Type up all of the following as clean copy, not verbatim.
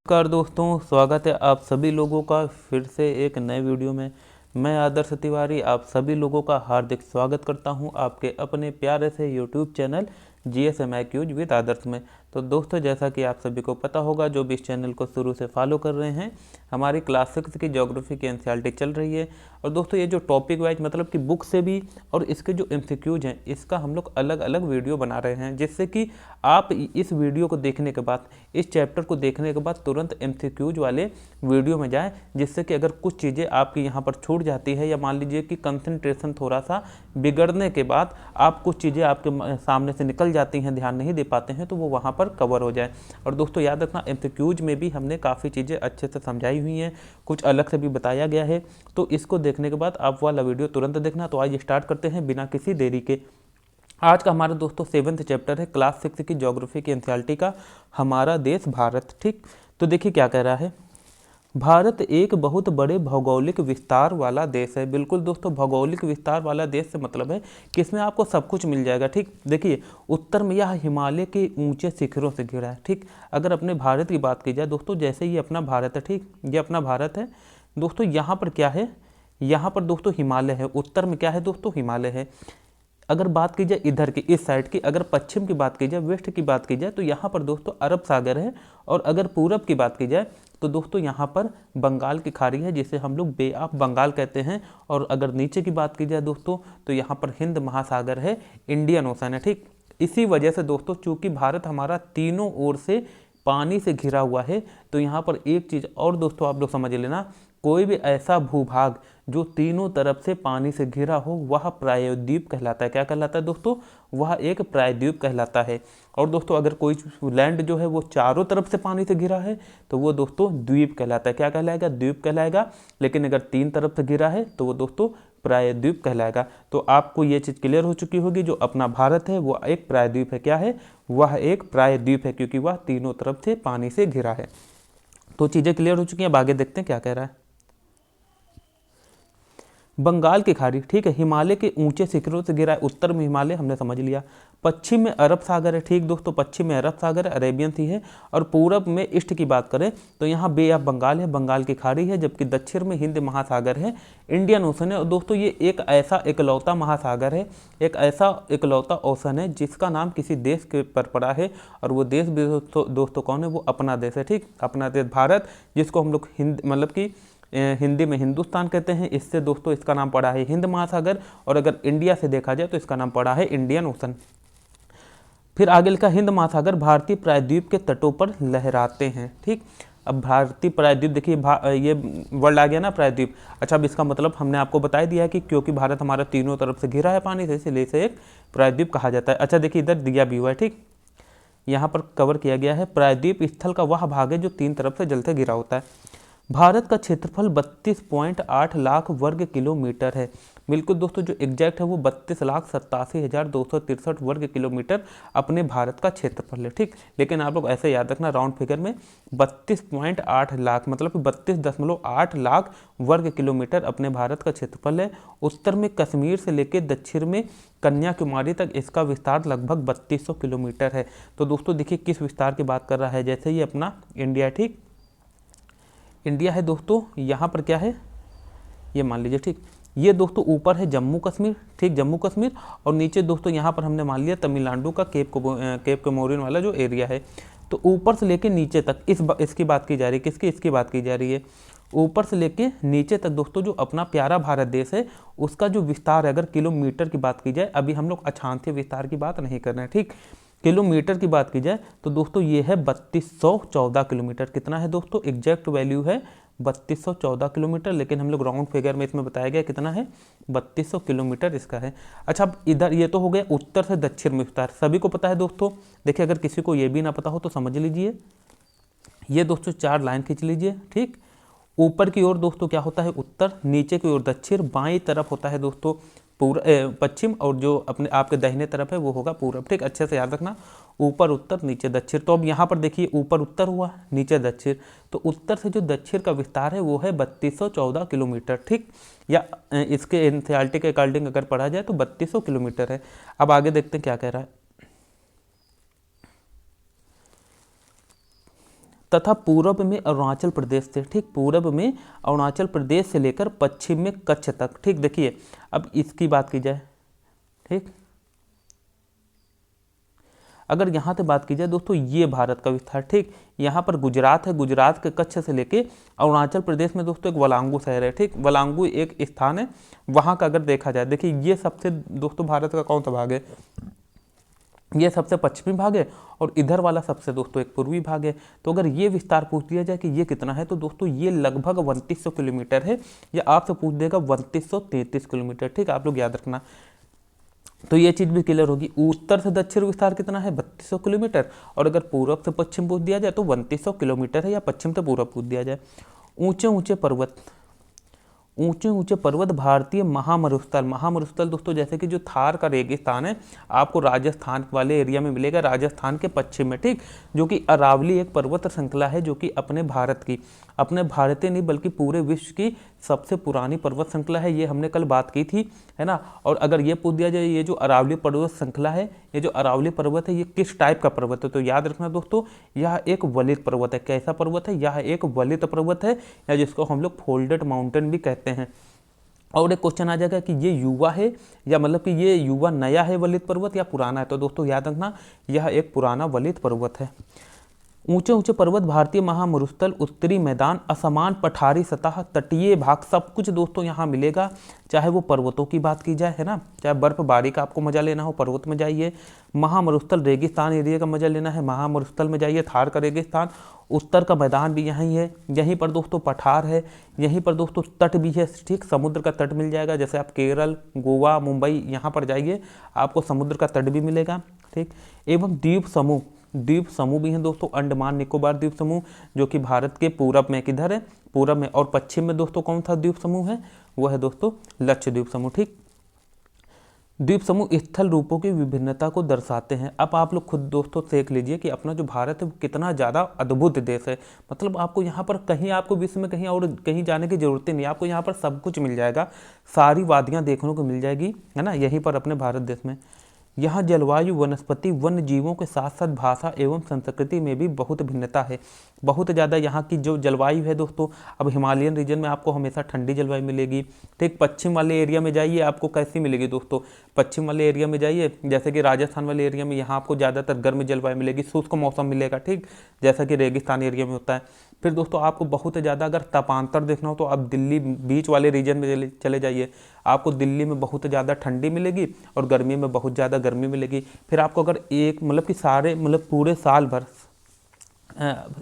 नमस्कार दोस्तों, स्वागत है आप सभी लोगों का फिर से एक नए वीडियो में। मैं आदर्श तिवारी आप सभी लोगों का हार्दिक स्वागत करता हूं आपके अपने प्यारे से यूट्यूब चैनल GSMIQs विद आदर्श में। तो दोस्तों, जैसा कि आप सभी को पता होगा, जो भी इस चैनल को शुरू से फॉलो कर रहे हैं, हमारी क्लास 6 की ज्योग्राफी की एनसीईआरटी चल रही है। और दोस्तों, ये जो टॉपिक वाइज मतलब कि बुक से भी और इसके जो MCQs हैं, इसका हम लोग अलग अलग वीडियो बना रहे हैं, जिससे कि आप इस वीडियो को देखने के बाद, इस चैप्टर को देखने के बाद तुरंत MCQs वाले वीडियो में जाएं, जिससे कि अगर कुछ चीज़ें आपकी यहाँ पर छूट जाती है या मान लीजिए कि कंसंट्रेशन थोड़ा सा बिगड़ने के बाद आप कुछ चीज़ें आपके सामने से निकल जाती हैं, ध्यान नहीं दे पाते हैं, तो वो वहाँ पर कवर हो जाए। और दोस्तों याद रखना, MCQs में भी हमने काफ़ी चीज़ें अच्छे से समझाई हुई हैं, कुछ अलग से भी बताया गया है। तो इसको देखने के बाद आप वाला वीडियो तुरंत देखना। तो आइए स्टार्ट करते हैं बिना किसी देरी के। आज का हमारा दोस्तों 7th चैप्टर है क्लास 6 की ज्योग्राफी की एनसीईआरटी का, हमारा देश भारत। ठीक, तो देखिए क्या कह रहा है। भारत एक बहुत बड़े भौगोलिक विस्तार वाला देश है। बिल्कुल दोस्तों, भौगोलिक विस्तार वाला देश से मतलब है कि इसमें आपको सब कुछ मिल जाएगा। ठीक, देखिए उत्तर में यह हिमालय के ऊंचे शिखरों से घिरा है। ठीक, अगर अपने भारत की बात की जाए दोस्तों, जैसे ये अपना भारत है, ठीक, ये अपना भारत है दोस्तों। यहाँ पर क्या है, यहाँ पर दोस्तों हिमालय है। उत्तर में क्या है दोस्तों, हिमालय है। अगर बात की जाए इधर की, इस साइड की, अगर पश्चिम की बात की जाए, वेस्ट की बात की जाए, तो यहाँ पर दोस्तों अरब सागर है। और अगर पूरब की बात की जाए तो दोस्तों यहाँ पर बंगाल की खाड़ी है, जिसे हम लोग बे ऑफ बंगाल कहते हैं। और अगर नीचे की बात की जाए दोस्तों, तो यहाँ पर हिंद महासागर है, इंडियन ओशन है। ठीक, इसी वजह से दोस्तों, चूंकि भारत हमारा तीनों ओर से पानी से घिरा हुआ है, तो यहाँ पर एक चीज़ और दोस्तों आप लोग समझ लेना, कोई भी ऐसा भूभाग जो तीनों तरफ से पानी से घिरा हो, वह प्रायद्वीप कहलाता है। क्या कहलाता है दोस्तों, वह एक प्रायद्वीप कहलाता है। और दोस्तों अगर कोई लैंड जो है वो चारों तरफ से पानी से घिरा है, तो वो दोस्तों द्वीप कहलाता है। क्या कहलाएगा, द्वीप कहलाएगा। लेकिन अगर 3 तरफ से घिरा है तो वो दोस्तों प्रायद्वीप कहलाएगा। तो आपको ये चीज़ क्लियर हो चुकी होगी, जो अपना भारत है वो एक प्रायद्वीप है। क्या है, वह एक प्रायद्वीप है, क्योंकि वह तीनों तरफ से पानी से घिरा है। तो चीज़ें क्लियर हो चुकी हैं। अब आगे देखते हैं क्या कह रहा है। बंगाल की खाड़ी, ठीक है, हिमालय के ऊंचे शिखरों से घिरा है। उत्तर में हिमालय हमने समझ लिया। पश्चिम में अरब सागर है। ठीक दोस्तों, पश्चिम में अरब सागर है, अरेबियन सी है। और पूरब में ईस्ट की बात करें तो यहाँ बे ऑफ बंगाल है, बंगाल की खाड़ी है। जबकि दक्षिण में हिंद महासागर है, इंडियन ओशन है। और दोस्तों ये एक ऐसा इकलौता महासागर है, एक ऐसा इकलौता ओशन है जिसका नाम किसी देश के पर पड़ा है। और वो देश भी दोस्तों कौन है, वो अपना देश है। ठीक, अपना देश भारत, जिसको हम लोग मतलब कि हिंदी में हिंदुस्तान कहते हैं। इससे दोस्तों इसका नाम पड़ा है हिंद महासागर। और अगर इंडिया से देखा जाए तो इसका नाम पड़ा है इंडियन ओशन। फिर आगे लिखा, हिंद महासागर भारतीय प्रायद्वीप के तटों पर लहराते हैं। ठीक, अब भारतीय प्रायद्वीप देखिए, ये वर्ड आ गया ना, प्रायद्वीप। अच्छा, अब इसका मतलब हमने आपको बता दिया है कि क्योंकि भारत हमारा तीनों तरफ से घिरा है पानी से, इसलिए इसे एक प्रायद्वीप कहा जाता है। अच्छा देखिए, इधर दिया भी हुआ है। ठीक, यहाँ पर कवर किया गया है, प्रायद्वीप स्थल का वह भाग है जो 3 तरफ से जल से घिरा होता है। भारत का क्षेत्रफल 32.8 लाख वर्ग किलोमीटर है। बिल्कुल दोस्तों, जो एग्जैक्ट है वो 32,87,263 वर्ग किलोमीटर अपने भारत का क्षेत्रफल है। ठीक, लेकिन आप लोग ऐसे याद रखना, राउंड फिगर में 32.8 लाख मतलब 32.8 लाख वर्ग किलोमीटर अपने भारत का क्षेत्रफल है। उत्तर में कश्मीर से लेकर दक्षिण में कन्याकुमारी तक इसका विस्तार लगभग 3200 किलोमीटर है। तो दोस्तों देखिए किस विस्तार की बात कर रहा है, जैसे ये अपना इंडिया, ठीक, इंडिया है दोस्तों। यहाँ पर क्या है, ये मान लीजिए। ठीक, ये दोस्तों ऊपर है जम्मू कश्मीर, ठीक, जम्मू कश्मीर। और नीचे दोस्तों यहाँ पर हमने मान लिया तमिलनाडु का केप कोमोरिन वाला जो एरिया है। तो ऊपर से लेके नीचे तक इसकी बात की जा रही है। किसकी, इसकी बात की जा रही है। ऊपर से लेके नीचे तक दोस्तों जो अपना प्यारा भारत देश है, उसका जो विस्तार है, अगर किलोमीटर की बात की जाए, अभी हम लोग अक्षांशीय विस्तार की बात नहीं कर रहे हैं। ठीक, किलोमीटर की बात की जाए तो दोस्तों ये है 3214 किलोमीटर। कितना है दोस्तों, एग्जैक्ट वैल्यू है 3214 किलोमीटर। लेकिन हम लोग राउंड फिगर में इसमें बताया गया कितना है, 3200 किलोमीटर इसका है। अच्छा, अब इधर ये तो हो गया उत्तर से दक्षिण में विस्तार, सभी को पता है दोस्तों। देखिए अगर किसी को ये भी ना पता हो तो समझ लीजिए, ये दोस्तों 4 लाइन खींच लीजिए। ठीक, ऊपर की ओर दोस्तों क्या होता है, उत्तर, नीचे की ओर दक्षिण, बाईं तरफ होता है दोस्तों पश्चिम, और जो अपने आपके दाहिने तरफ है वो होगा पूरब। ठीक, अच्छे से याद रखना, ऊपर उत्तर नीचे दक्षिण। तो अब यहाँ पर देखिए ऊपर उत्तर हुआ, नीचे दक्षिण, तो उत्तर से जो दक्षिण का विस्तार है वो है 3214 किलोमीटर। ठीक, या इसके एनसीईआरटी के अकॉर्डिंग अगर पढ़ा जाए तो 3200 किलोमीटर है। अब आगे देखते हैं क्या कह रहा है। तथा पूर्व में अरुणाचल प्रदेश से, ठीक, पूर्व में अरुणाचल प्रदेश से लेकर पश्चिम में कच्छ तक, ठीक। देखिए अब इसकी बात की जाए, ठीक, अगर यहाँ से बात की जाए दोस्तों, ये भारत का विस्तार, ठीक। यहाँ पर गुजरात है, गुजरात के कच्छ से लेके अरुणाचल प्रदेश में दोस्तों एक वलांगू शहर है, ठीक। वलांगू एक स्थान है, वहाँ का अगर देखा जाए, देखिए ये सबसे दोस्तों भारत का कौन सा भाग है, ये सबसे पश्चिमी भाग है और इधर वाला सबसे दोस्तों एक पूर्वी भाग है। तो अगर ये विस्तार पूछ दिया जाए कि ये कितना है, तो दोस्तों ये लगभग 2900 किलोमीटर है, या आपसे पूछ देगा 3233 किलोमीटर, ठीक, आप लोग याद रखना। तो ये चीज़ भी क्लियर होगी। उत्तर से दक्षिण विस्तार कितना है, 3200 किलोमीटर, और अगर पूर्व से पश्चिम पूछ दिया जाए तो 2900 किलोमीटर है, या पश्चिम से पूर्व पूछ दिया जाए। ऊंचे ऊंचे पर्वत, ऊंचे ऊंचे पर्वत भारतीय महामरुस्थल, महामरुस्थल दोस्तों जैसे कि जो थार का रेगिस्तान है आपको राजस्थान वाले एरिया में मिलेगा, राजस्थान के पश्चिम में, ठीक, जो कि अरावली एक पर्वत श्रृंखला है जो कि अपने भारत की, अपने भारत नहीं बल्कि पूरे विश्व की सबसे पुरानी पर्वत श्रृंखला है। ये हमने कल बात की थी, है ना। और अगर ये पूछ दिया जाए ये जो अरावली पर्वत श्रृंखला है, ये जो अरावली पर्वत है ये किस टाइप का पर्वत है, तो याद रखना दोस्तों यह एक वलित पर्वत है। कैसा पर्वत है, यह एक वलित पर्वत है, या जिसको हम लोग फोल्डेड माउंटेन भी कहते हैं। और एक क्वेश्चन आ जाएगा कि ये युवा है, या मतलब कि ये युवा नया है वलित पर्वत या पुराना है, तो दोस्तों याद रखना यह एक पुराना वलित पर्वत है। ऊंचे ऊंचे पर्वत भारतीय महामरुस्थल, उत्तरी मैदान, असमान पठारी सतह, तटीय भाग, सब कुछ दोस्तों यहाँ मिलेगा। चाहे वो पर्वतों की बात की जाए, है ना, चाहे बर्फबारी का आपको मजा लेना हो पर्वत में जाइए, महामरुस्थल रेगिस्तान एरिया का मजा लेना है महामरुस्थल में जाइए, थार का रेगिस्तान, उत्तर का मैदान भी यहीं है, यहीं पर दोस्तों पठार है, यहीं पर दोस्तों तट भी है, ठीक, समुद्र का तट मिल जाएगा। जैसे आप केरल, गोवा, मुंबई यहाँ पर जाइए आपको समुद्र का तट भी मिलेगा, ठीक। एवं द्वीप समूह, द्वीप समूह भी हैं दोस्तों, अंडमान निकोबार द्वीप समूह जो कि भारत के पूरब में, किधर है, पूरब में, और पश्चिम में दोस्तों कौन सा द्वीप समूह है, वह है दोस्तों लक्षद्वीप समूह, ठीक। द्वीप समूह स्थल रूपों की विभिन्नता को दर्शाते हैं। अब आप लोग खुद दोस्तों देख लीजिए कि अपना जो भारत है वो कितना ज़्यादा अद्भुत देश है। मतलब आपको यहाँ पर कहीं, आपको विश्व में कहीं और कहीं जाने की जरूरत नहीं, आपको यहाँ पर सब कुछ मिल जाएगा, सारी वादियाँ देखने को मिल जाएगी, है ना, यहीं पर अपने भारत देश में। यहाँ जलवायु, वनस्पति, वन्य जीवों के साथ साथ भाषा एवं संस्कृति में भी बहुत भिन्नता है, बहुत ज़्यादा। यहाँ की जो जलवायु है दोस्तों, अब हिमालयन रीजन में आपको हमेशा ठंडी जलवायु मिलेगी, ठीक। पश्चिम वाले एरिया में जाइए आपको कैसी मिलेगी दोस्तों, पश्चिम वाले एरिया में जाइए जैसे कि राजस्थान वाले एरिया में, यहाँ आपको ज़्यादातर गर्म जलवायु मिलेगी, शुष्क मौसम मिलेगा, ठीक, जैसा कि रेगिस्तान एरिया में होता है। फिर दोस्तों आपको बहुत ज़्यादा अगर तापांतर देखना हो तो आप दिल्ली बीच वाले रीजन में चले जाइए, आपको दिल्ली में बहुत ज़्यादा ठंडी मिलेगी और गर्मी में बहुत ज़्यादा गर्मी मिलेगी। फिर आपको अगर एक मतलब कि सारे मतलब पूरे साल भर,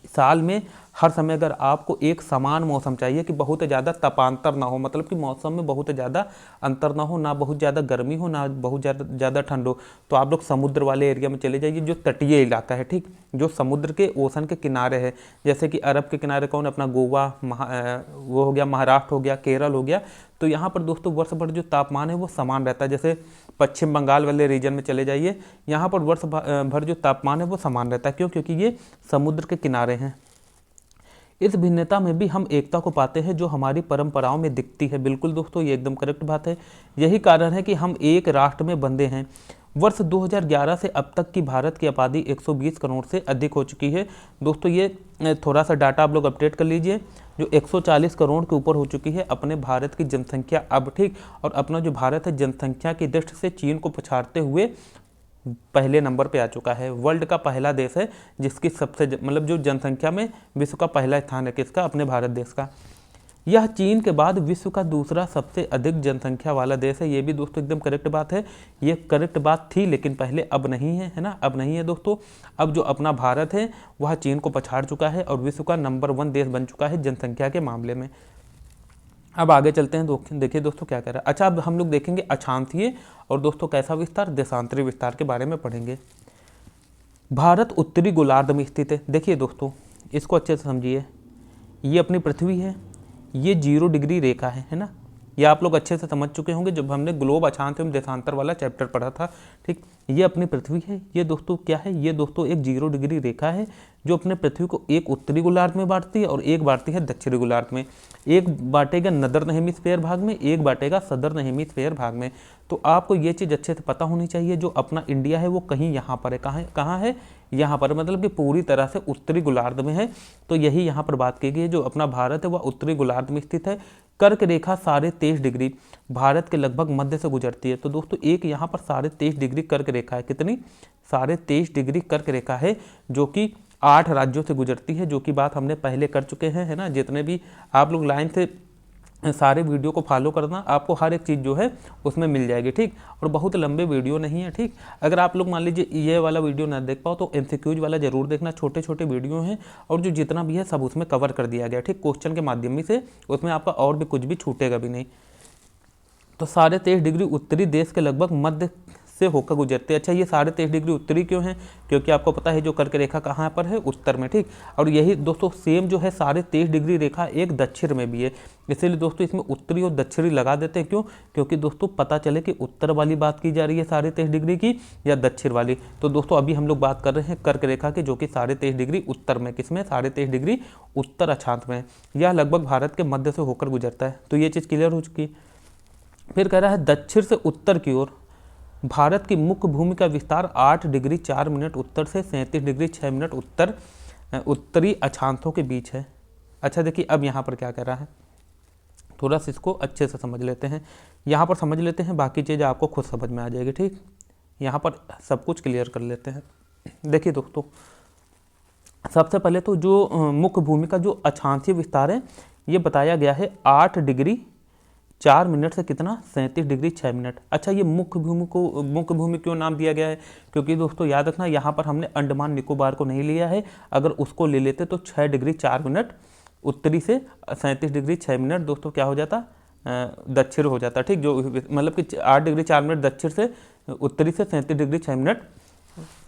साल में हर समय अगर आपको एक समान मौसम चाहिए कि बहुत ज़्यादा तापांतर ना हो, मतलब कि मौसम में बहुत ज़्यादा अंतर ना हो, ना बहुत ज़्यादा गर्मी हो ना बहुत ज़्यादा ठंड हो, तो आप लोग समुद्र वाले एरिया में चले जाइए जो तटीय इलाका है, ठीक, जो समुद्र के ओशन के किनारे है। जैसे कि अरब के किनारे कौन, अपना गोवा, वो हो गया, महाराष्ट्र हो गया, केरल हो गया। तो यहाँ पर दोस्तों वर्ष भर जो तापमान है वो समान रहता है। जैसे पश्चिम बंगाल वाले रीजन में चले जाइए, यहाँ पर वर्ष भर जो तापमान है वो समान रहता है। क्यों? क्योंकि ये समुद्र के किनारे हैं। इस भिन्नता में भी हम एकता को पाते हैं जो हमारी परंपराओं में दिखती है। बिल्कुल दोस्तों, ये एकदम करेक्ट बात है। यही कारण है कि हम एक राष्ट्र में बंधे हैं। वर्ष 2011 से अब तक की भारत की आबादी 120 करोड़ से अधिक हो चुकी है। दोस्तों ये थोड़ा सा डाटा आप लोग अपडेट कर लीजिए, जो 140 करोड़ के ऊपर हो चुकी है अपने भारत की जनसंख्या अब, ठीक। और अपना जो भारत है जनसंख्या की दृष्टि से चीन को पछाड़ते हुए पहले नंबर पे आ चुका है। वर्ल्ड का पहला देश है जिसकी सबसे मतलब जो जनसंख्या में विश्व का पहला स्थान है किसका, अपने भारत देश का। यह चीन के बाद विश्व का दूसरा सबसे अधिक जनसंख्या वाला देश है। ये भी दोस्तों एकदम करेक्ट बात है। ये करेक्ट बात थी लेकिन पहले, अब नहीं है, है ना, अब नहीं है दोस्तों। अब जो अपना भारत है वह चीन को पछाड़ चुका है और विश्व का नंबर 1 देश बन चुका है जनसंख्या के मामले में। अब आगे चलते हैं, देखिए दोस्तों क्या कह रहा है। अच्छा, अब हम लोग देखेंगे अक्षांशीय और दोस्तों कैसा विस्तार, देशांतरी विस्तार के बारे में पढ़ेंगे। भारत उत्तरी गोलार्ध में स्थित है। देखिए दोस्तों इसको अच्छे से समझिए। ये अपनी पृथ्वी है, ये 0 डिग्री रेखा है ना, ये आप लोग अच्छे से समझ चुके होंगे जब हमने ग्लोब अक्षांश एवं देशांतर वाला चैप्टर पढ़ा था। ठीक, ये अपनी पृथ्वी है। ये दोस्तों क्या है, ये दोस्तों एक 0 डिग्री रेखा है जो अपने पृथ्वी को एक उत्तरी गोलार्ध में बांटती है और एक बांटती है दक्षिणी गोलार्ध में। एक बांटेगा नदर्न हेमिस्फीयर भाग में, एक बांटेगा सदर्न हेमिस्फीयर भाग में। तो आपको ये चीज़ अच्छे से पता होनी चाहिए, जो अपना इंडिया है वो कहीं यहाँ पर है। कहाँ है? यहाँ पर, मतलब कि पूरी तरह से उत्तरी गोलार्ध में है। तो यही यहाँ पर बात की गई है, जो अपना भारत है वह उत्तरी गोलार्ध में स्थित है। कर्क रेखा 23.5 डिग्री भारत के लगभग मध्य से गुजरती है। तो दोस्तों एक यहाँ पर 23.5 डिग्री कर्क रेखा है। कितनी? 23.5 डिग्री कर्क रेखा है, जो कि 8 राज्यों से गुजरती है, जो कि बात हमने पहले कर चुके हैं, है ना। जितने भी आप लोग लाइन से सारे वीडियो को फॉलो करना, आपको हर एक चीज़ जो है उसमें मिल जाएगी। ठीक, और बहुत लंबे वीडियो नहीं है। ठीक, अगर आप लोग मान लीजिए ये वाला वीडियो ना देख पाओ तो MCQs वाला जरूर देखना। छोटे छोटे वीडियो हैं और जो जितना भी है सब उसमें कवर कर दिया गया। ठीक, क्वेश्चन के माध्यम से उसमें आपका और भी कुछ भी छूटेगा भी नहीं। तो 23.5 डिग्री उत्तरी देश के लगभग मध्य से होकर गुजरते हैं। अच्छा, ये 23.5 डिग्री उत्तरी क्यों है? क्योंकि आपको पता है जो कर्क रेखा कहाँ पर है, उत्तर में। ठीक, और यही दोस्तों सेम जो है 23.5 डिग्री रेखा एक दक्षिण में भी है। इसीलिए दोस्तों इसमें उत्तरी और दक्षिणी लगा देते हैं। क्यों? क्योंकि दोस्तों पता चले कि उत्तर वाली बात की जा रही है 23.5 डिग्री की या दक्षिण वाली। तो दोस्तों अभी हम लोग बात कर रहे हैं कर्क रेखा की, जो कि 23.5 डिग्री उत्तर में, किसमें? 23.5 डिग्री उत्तर अक्षांश में। यह लगभग भारत के मध्य से होकर गुजरता है। तो ये चीज़ क्लियर हो चुकी है। फिर कह रहा है दक्षिण से उत्तर की ओर भारत की मुख्य भूमि का विस्तार 8 डिग्री 4 मिनट उत्तर से 37 डिग्री 6 मिनट उत्तरी अक्षांशों के बीच है। अच्छा देखिए अब यहाँ पर क्या कह रहा है, थोड़ा सा इसको अच्छे से समझ लेते हैं। यहाँ पर समझ लेते हैं, बाकी चीज़ आपको खुद समझ में आ जाएगी। ठीक, यहाँ पर सब कुछ क्लियर कर लेते हैं। देखिए दोस्तों, सबसे पहले तो जो मुख्य भूमि का जो अक्षांशीय विस्तार है ये बताया गया है 8 डिग्री 4 मिनट से कितना? 37 डिग्री 6 मिनट। अच्छा, ये मुख्य भूमि क्यों नाम दिया गया है? क्योंकि दोस्तों याद रखना, यहाँ पर हमने अंडमान निकोबार को नहीं लिया है। अगर उसको ले लेते तो 6 डिग्री 4 मिनट उत्तरी से 37 डिग्री 6 मिनट दोस्तों क्या हो जाता? दक्षिण हो जाता। ठीक, जो मतलब कि 8 डिग्री 4 मिनट दक्षिण से उत्तरी से 37 डिग्री 6 मिनट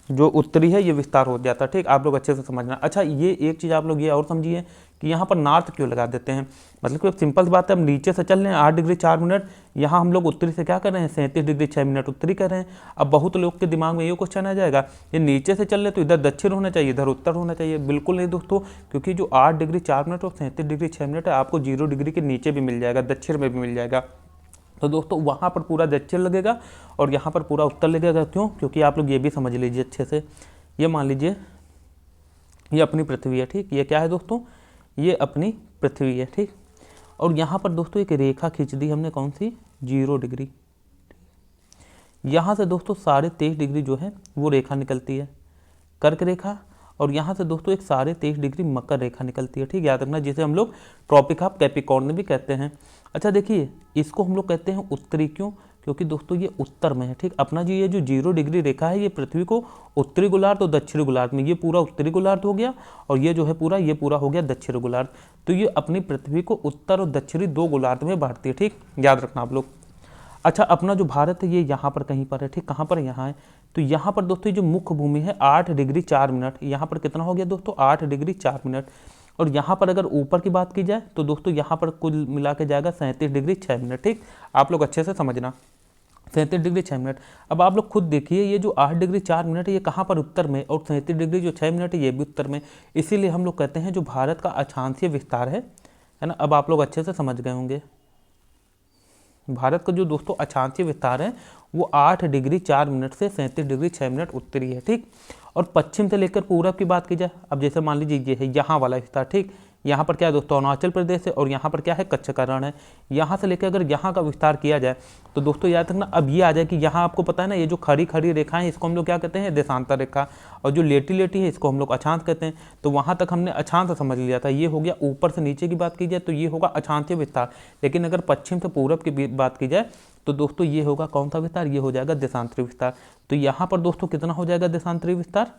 जो उत्तरी है ये विस्तार हो जाता है। ठीक, आप लोग अच्छे से समझना। अच्छा, ये एक चीज़ आप लोग ये और समझिए कि यहाँ पर नॉर्थ क्यों लगा देते हैं। मतलब कि सिंपल सी बात है, हम नीचे से चल रहे हैं 8 डिग्री 4 मिनट, यहाँ हम लोग उत्तरी से क्या कर रहे हैं? 37 डिग्री 6 मिनट उत्तरी कर रहे हैं। अब बहुत लोग के दिमाग में ये क्वेश्चन आ जाएगा, ये नीचे से चल रहे तो इधर दक्षिण होना चाहिए, इधर उत्तर होना चाहिए। बिल्कुल नहीं दोस्तों, क्योंकि जो 8 डिग्री 4 मिनट और 37 डिग्री 6 मिनट है आपको 0 डिग्री के नीचे भी मिल जाएगा, दक्षिण में भी मिल जाएगा। तो दोस्तों वहाँ पर पूरा दक्षिण लगेगा और यहाँ पर पूरा उत्तर लगेगा। क्यों? क्योंकि आप लोग ये भी समझ लीजिए अच्छे से, ये मान लीजिए ये अपनी पृथ्वी है। ठीक, ये क्या है दोस्तों? ये अपनी पृथ्वी है। ठीक, और यहाँ पर दोस्तों एक रेखा खींच दी हमने, कौन सी? 0 डिग्री। यहाँ से दोस्तों 23.5 डिग्री जो है वो रेखा निकलती है, कर्क रेखा। और यहाँ से दोस्तों एक 23.5 डिग्री मकर रेखा निकलती है। ठीक, याद रखना, जिसे हम लोग ट्रॉपिक ऑफ कैप्रिकॉर्न भी कहते हैं। अच्छा देखिए, इसको हम लोग कहते हैं उत्तरी। क्यों? क्योंकि दोस्तों ये उत्तर में है। ठीक, अपना जो ये जो 0 डिग्री रेखा है ये पृथ्वी को उत्तरी गोलार्ध और दक्षिणी गोलार्ध में, ये पूरा उत्तरी गोलार्ध हो गया और ये जो है पूरा ये पूरा हो गया दक्षिणी गोलार्ध। तो ये अपनी पृथ्वी को उत्तर और दक्षिणी 2 गोलार्ध में बांटती है। ठीक, याद रखना आप लोग। अच्छा, अपना जो भारत है ये यहाँ पर कहीं पर है। ठीक, कहाँ पर? यहाँ है। तो यहाँ पर दोस्तों जो मुख्य भूमि है 8 डिग्री 4 मिनट, यहाँ पर कितना हो गया दोस्तों? 8 डिग्री 4 मिनट। और यहाँ पर अगर ऊपर की बात की जाए तो दोस्तों यहाँ पर कुल मिला के जाएगा 37 डिग्री 6 मिनट। ठीक, आप लोग अच्छे से समझना, 37 डिग्री 6 मिनट। अब आप लोग खुद देखिए, ये जो 8 डिग्री 4 मिनट है ये कहाँ पर? उत्तर में। और 37 डिग्री जो 6 मिनट है ये भी उत्तर में। इसीलिए हम लोग कहते हैं जो भारत का अक्षांशीय विस्तार है ना, अब आप लोग अच्छे से समझ गए होंगे। भारत का जो दोस्तों अक्षांशीय विस्तार है वो 8 डिग्री 4 मिनट से 37 डिग्री 6 मिनट उत्तरी है। ठीक, और पश्चिम से लेकर पूरब की बात की जाए, अब जैसे मान लीजिए ये है यहाँ वाला विस्तार। ठीक, यहाँ पर क्या है दोस्तों? अरुणाचल प्रदेश है और यहाँ पर क्या है? कच्छ का रण है। यहाँ से लेकर अगर यहाँ का विस्तार किया जाए तो दोस्तों याद रखना, अब ये आ जाए कि यहाँ आपको पता है ना, ये जो खड़ी खड़ी रेखाएं इसको हम लोग क्या कहते हैं? देशांतर रेखा। और जो लेटी लेटी है इसको हम लोग अक्षांश कहते हैं। तो वहाँ तक हमने अक्षांश समझ लिया था, ये हो गया। ऊपर से नीचे की बात की जाए तो ये होगा अक्षांशीय विस्तार। लेकिन अगर पश्चिम से पूरब की बात की जाए तो दोस्तों ये होगा कौन सा विस्तार? ये हो जाएगा देशांतरी विस्तार। तो यहाँ पर दोस्तों कितना हो जाएगा देशांतरी विस्तार?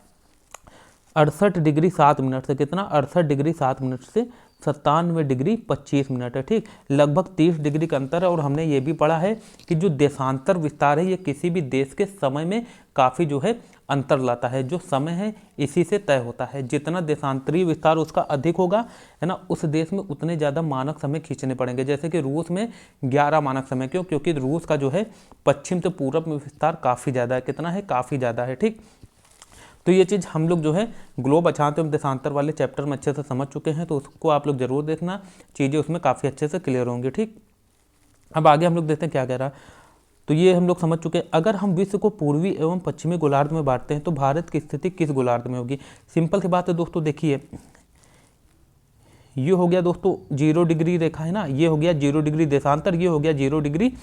68 डिग्री 7 मिनट से कितना? 68 डिग्री 7 मिनट से 97 डिग्री 25 मिनट है। ठीक, लगभग 30 डिग्री का अंतर है। और हमने ये भी पढ़ा है कि जो देशांतर विस्तार है ये किसी भी देश के समय में काफ़ी जो है अंतर लाता है। जो समय है इसी से तय होता है, जितना देशांतरीय विस्तार उसका अधिक होगा, है ना, उस देश में उतने ज़्यादा मानक समय खींचने पड़ेंगे। जैसे कि रूस में 11 मानक समय, क्यों? क्योंकि रूस का जो है पश्चिम से पूरब में विस्तार काफ़ी ज़्यादा है। कितना है? काफ़ी ज़्यादा है। ठीक, तो ये चीज़ हम लोग जो है ग्लोब अक्षांश एवं देशांतर वाले चैप्टर में अच्छे से समझ चुके हैं, तो उसको आप लोग जरूर देखना, चीज़ें उसमें काफ़ी अच्छे से क्लियर होंगी। ठीक, अब आगे हम लोग देखते हैं क्या कह रहा है। तो ये हम लोग समझ चुके हैं। अगर हम विश्व को पूर्वी एवं पश्चिमी गोलार्ध में बांटते हैं तो भारत की स्थिति किस गोलार्ध में होगी? सिंपल सी बात है दोस्तों, देखिए ये हो गया दोस्तों 0 डिग्री रेखा, है ना, ये हो गया 0 डिग्री देशांतर, ये हो गया 0 डिग्री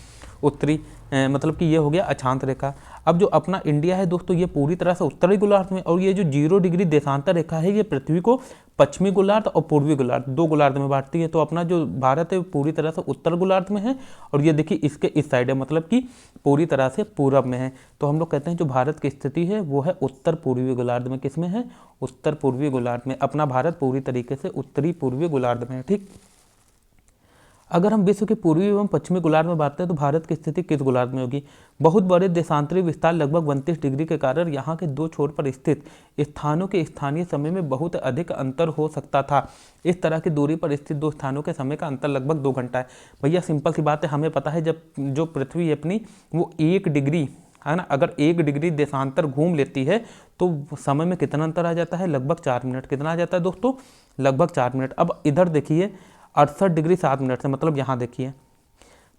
उत्तरी, मतलब कि ये हो गया अक्षांत रेखा। अब जो अपना इंडिया है दोस्तों, ये पूरी तरह से उत्तरी गोलार्ध में, और ये जो 0 डिग्री देशांतर रेखा है ये पृथ्वी को पश्चिमी गोलार्ध और पूर्वी गोलार्ध, दो गोलार्ध में बांटती है। तो अपना जो भारत है वो पूरी तरह से उत्तर गोलार्ध में है, और ये देखिए इसके इस साइड है, मतलब कि पूरी तरह से पूरब में है। तो हम लोग कहते हैं जो भारत की स्थिति है वो है उत्तर पूर्वी गोलार्ध में। किस में है? उत्तर पूर्वी गोलार्ध में। अपना भारत पूरी तरीके से उत्तरी पूर्वी गोलार्ध में है। ठीक, अगर हम विश्व के पूर्वी एवं पश्चिमी गोलार्ध में बात करें तो भारत की स्थिति किस गोलार्ध में होगी? बहुत बड़े देशांतरी विस्तार लगभग 32 डिग्री के कारण यहाँ के दो छोर पर स्थित स्थानों के स्थानीय समय में बहुत अधिक अंतर हो सकता था। इस तरह की दूरी पर स्थित दो स्थानों के समय का अंतर लगभग 2 घंटा है। भैया सिंपल सी बात है, हमें पता है जब जो पृथ्वी है अपनी वो 1 डिग्री, है ना, अगर 1 डिग्री देशांतर घूम लेती है तो समय में कितना अंतर आ जाता है? लगभग 4 मिनट। कितना आ जाता है दोस्तों? लगभग 4 मिनट। अब इधर देखिए 68 डिग्री 7 मिनट से, मतलब यहाँ देखिए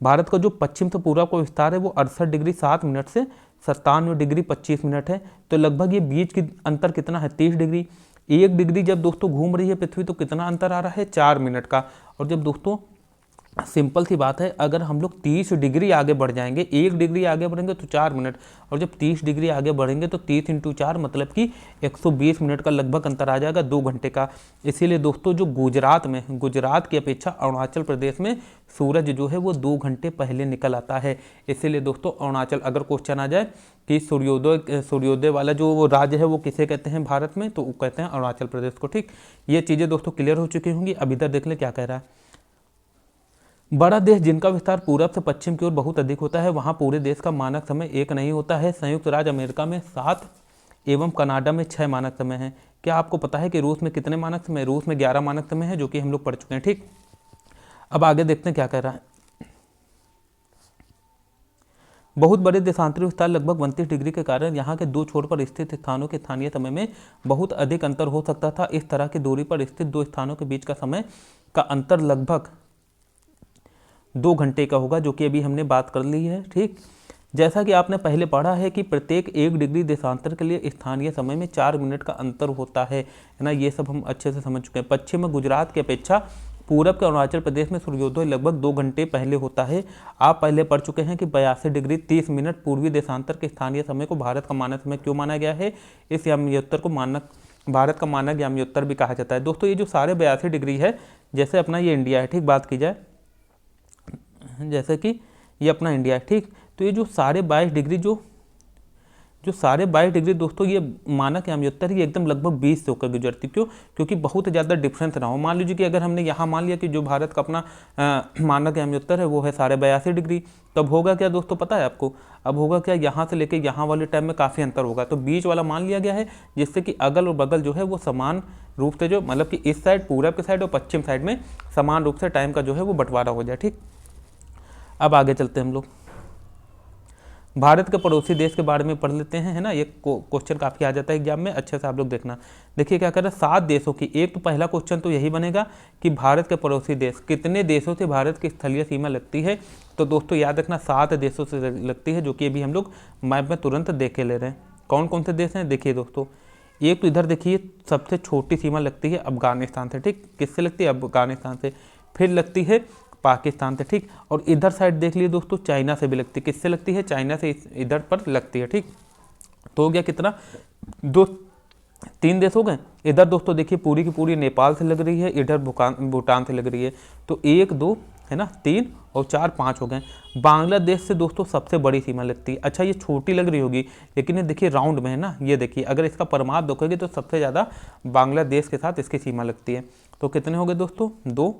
भारत का जो पश्चिम से पूर्व का विस्तार है वो 68 डिग्री 7 मिनट से 97 डिग्री 25 मिनट है। तो लगभग ये बीच की अंतर कितना है? 30 डिग्री। 1 डिग्री जब दोस्तों घूम रही है पृथ्वी तो कितना अंतर आ रहा है? 4 मिनट का। और जब दोस्तों सिंपल सी बात है, अगर हम लोग 30 डिग्री आगे बढ़ जाएंगे, 1 डिग्री आगे बढ़ेंगे तो 4 मिनट, और जब 30 डिग्री आगे बढ़ेंगे तो 30 × 4 मतलब कि 120 मिनट का लगभग अंतर आ जाएगा, 2 घंटे का। इसीलिए दोस्तों जो गुजरात में, गुजरात की अपेक्षा अरुणाचल प्रदेश में सूरज जो है वो 2 घंटे पहले निकल आता है। इसीलिए दोस्तों अरुणाचल, अगर क्वेश्चन आ जाए कि सूर्योदय वाला जो वो राज्य है वो किसे कहते हैं भारत में, तो वो कहते हैं अरुणाचल प्रदेश को। ठीक, ये चीज़ें दोस्तों क्लियर हो चुकी होंगी। अब इधर देख लें क्या कह रहा है। बड़ा देश जिनका विस्तार पूरब से पश्चिम की ओर बहुत अधिक होता है वहाँ पूरे देश का मानक समय एक नहीं होता है। संयुक्त राज्य अमेरिका में 7 एवं कनाडा में 6 मानक समय है। क्या आपको पता है कि रूस में कितने मानक समय? रूस में 11 मानक समय है, जो कि हम लोग पढ़ चुके हैं। ठीक, अब आगे देखते हैं क्या कह रहा है। बहुत बड़े देशांतरी विस्तार लगभग 32 डिग्री के कारण यहाँ के दो छोर पर स्थित स्थानों के स्थानीय समय में बहुत अधिक अंतर हो सकता था। इस तरह की दूरी पर स्थित दो स्थानों के बीच का समय का अंतर लगभग 2 घंटे का होगा, जो कि अभी हमने बात कर ली है। ठीक, जैसा कि आपने पहले पढ़ा है कि प्रत्येक 1 डिग्री देशांतर के लिए स्थानीय समय में 4 मिनट का अंतर होता है ना, ये सब हम अच्छे से समझ चुके हैं। पश्चिम में गुजरात की अपेक्षा पूरब के अरुणाचल प्रदेश में सूर्योदय लगभग 2 घंटे पहले होता है। आप पहले पढ़ चुके हैं कि 82 डिग्री 30 मिनट पूर्वी देशांतर के स्थानीय समय को भारत का मानक समय क्यों माना गया है? इस याम्योत्तर को मानक, भारत का मानक याम्योत्तर भी कहा जाता है। दोस्तों ये जो सारे 82 डिग्री है, जैसे अपना ये इंडिया है, ठीक, बात की जाए जैसे कि ये अपना इंडिया है, ठीक, तो ये जो सारे 22 डिग्री जो सारे 22 डिग्री दोस्तों ये मानक याम्योत्तर ही एकदम लगभग 20 से होकर गुजरती। क्यों? क्योंकि बहुत ज़्यादा डिफरेंस ना हो। मान लीजिए कि अगर हमने यहाँ मान लिया कि जो भारत का अपना मानक याम्योत्तर है वो है 82.5 डिग्री, तब होगा क्या दोस्तों पता है आपको? अब होगा क्या, यहाँ से लेके यहाँ वाले टाइम में काफ़ी अंतर होगा, तो बीच वाला मान लिया गया है, जिससे कि अगल और बगल जो है वो समान रूप से, जो मतलब कि इस साइड पूरब के साइड और पश्चिम साइड में समान रूप से टाइम का जो है वो बंटवारा हो जाए। ठीक, अब आगे चलते हैं हम लोग भारत के पड़ोसी देश के बारे में पढ़ लेते हैं, है ना। ये क्वेश्चन काफ़ी आ जाता है एग्जाम में, अच्छे से आप लोग देखना। देखिए क्या कर रहा है, 7 देशों की, एक तो पहला क्वेश्चन तो यही बनेगा कि भारत के पड़ोसी देश, कितने देशों से भारत की स्थलीय सीमा लगती है? तो दोस्तों याद रखना 7 देशों से लगती है, जो कि अभी हम लोग मैप में तुरंत देख के ले रहे हैं। कौन कौन से देश हैं देखिए दोस्तों। एक तो इधर देखिए सबसे छोटी सीमा लगती है अफगानिस्तान से, ठीक, किससे लगती है? अफगानिस्तान से। फिर लगती है पाकिस्तान से, ठीक, और इधर साइड देख लिए दोस्तों चाइना से भी लगती है। किससे लगती है? चाइना से इधर पर लगती है। ठीक, तो हो गया कितना, 3 देश हो गए। इधर दोस्तों देखिए पूरी की पूरी नेपाल से लग रही है, इधर भूटान से लग रही है, तो 1 2 है ना, 3 और 4 5 हो गए। बांग्लादेश से दोस्तों सबसे बड़ी सीमा लगती है। अच्छा ये छोटी लग रही होगी, लेकिन ये देखिए राउंड में है ना, ये देखिए अगर इसका परमाप देखोगे तो सबसे ज़्यादा बांग्लादेश के साथ इसकी सीमा लगती है। तो कितने हो गए दोस्तों? 2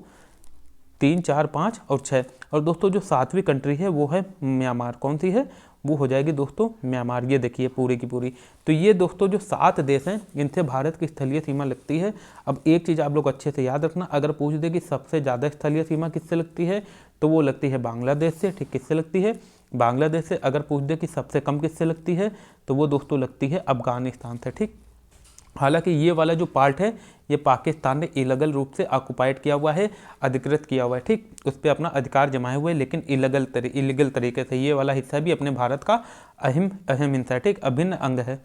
3 4 5 और 6। और दोस्तों जो 7वीं कंट्री है वो है म्यांमार। कौन सी है? वो हो जाएगी दोस्तों म्यांमार। ये देखिए पूरी की पूरी। तो ये दोस्तों जो 7 देश हैं इनसे भारत की स्थलीय सीमा लगती है। अब एक चीज़ आप लोग अच्छे से याद रखना, अगर पूछ दे कि सबसे ज़्यादा स्थलीय सीमा किससे लगती है तो वो लगती है बांग्लादेश से। ठीक, किससे लगती है? बांग्लादेश से। अगर पूछ दे कि सबसे कम किससे लगती है तो वो दोस्तों लगती है अफगानिस्तान से। ठीक, हालांकि ये वाला जो पार्ट है ये पाकिस्तान ने इलीगल रूप से ऑक्युपाइड किया हुआ है, अधिकृत किया हुआ है। ठीक, उस पर अपना अधिकार जमाए हुए, लेकिन इलीगल तरीके से। ये वाला हिस्सा भी अपने भारत का अहम हिस्सा है। ठीक, अभिन्न अंग है।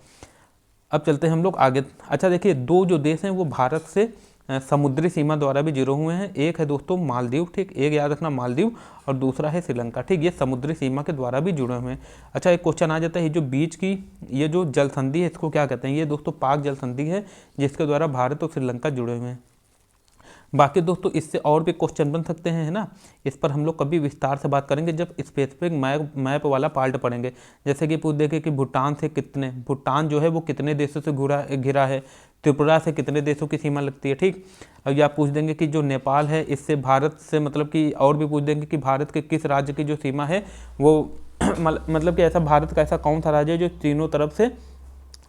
अब चलते हैं हम लोग आगे। अच्छा देखिए, 2 जो देश हैं वो भारत से समुद्री सीमा द्वारा भी जुड़े हुए हैं। एक है दोस्तों मालदीव। ठीक, एक याद रखना मालदीव, और दूसरा है श्रीलंका। ठीक, ये समुद्री सीमा के द्वारा भी जुड़े हुए हैं। अच्छा, एक क्वेश्चन आ जाता है, जो बीच की ये जो जल संधि है इसको क्या कहते हैं? ये दोस्तों पाक जल संधि है, जिसके द्वारा भारत और श्रीलंका जुड़े हुए हैं। बाकी दोस्तों इससे और भी क्वेश्चन बन सकते हैं, है ना। इस पर हम लोग कभी विस्तार से बात करेंगे जब स्पेसिफिक मैप वाला पार्ट पढ़ेंगे। जैसे कि पूछ देंगे कि भूटान जो है वो कितने देशों से घिरा है, त्रिपुरा से कितने देशों की सीमा लगती है। ठीक, अब या पूछ देंगे कि जो नेपाल है इससे भारत से मतलब कि, और भी पूछ देंगे कि भारत के किस राज्य की जो सीमा है वो मतलब कि ऐसा भारत का ऐसा कौन सा राज्य है जो तीनों तरफ से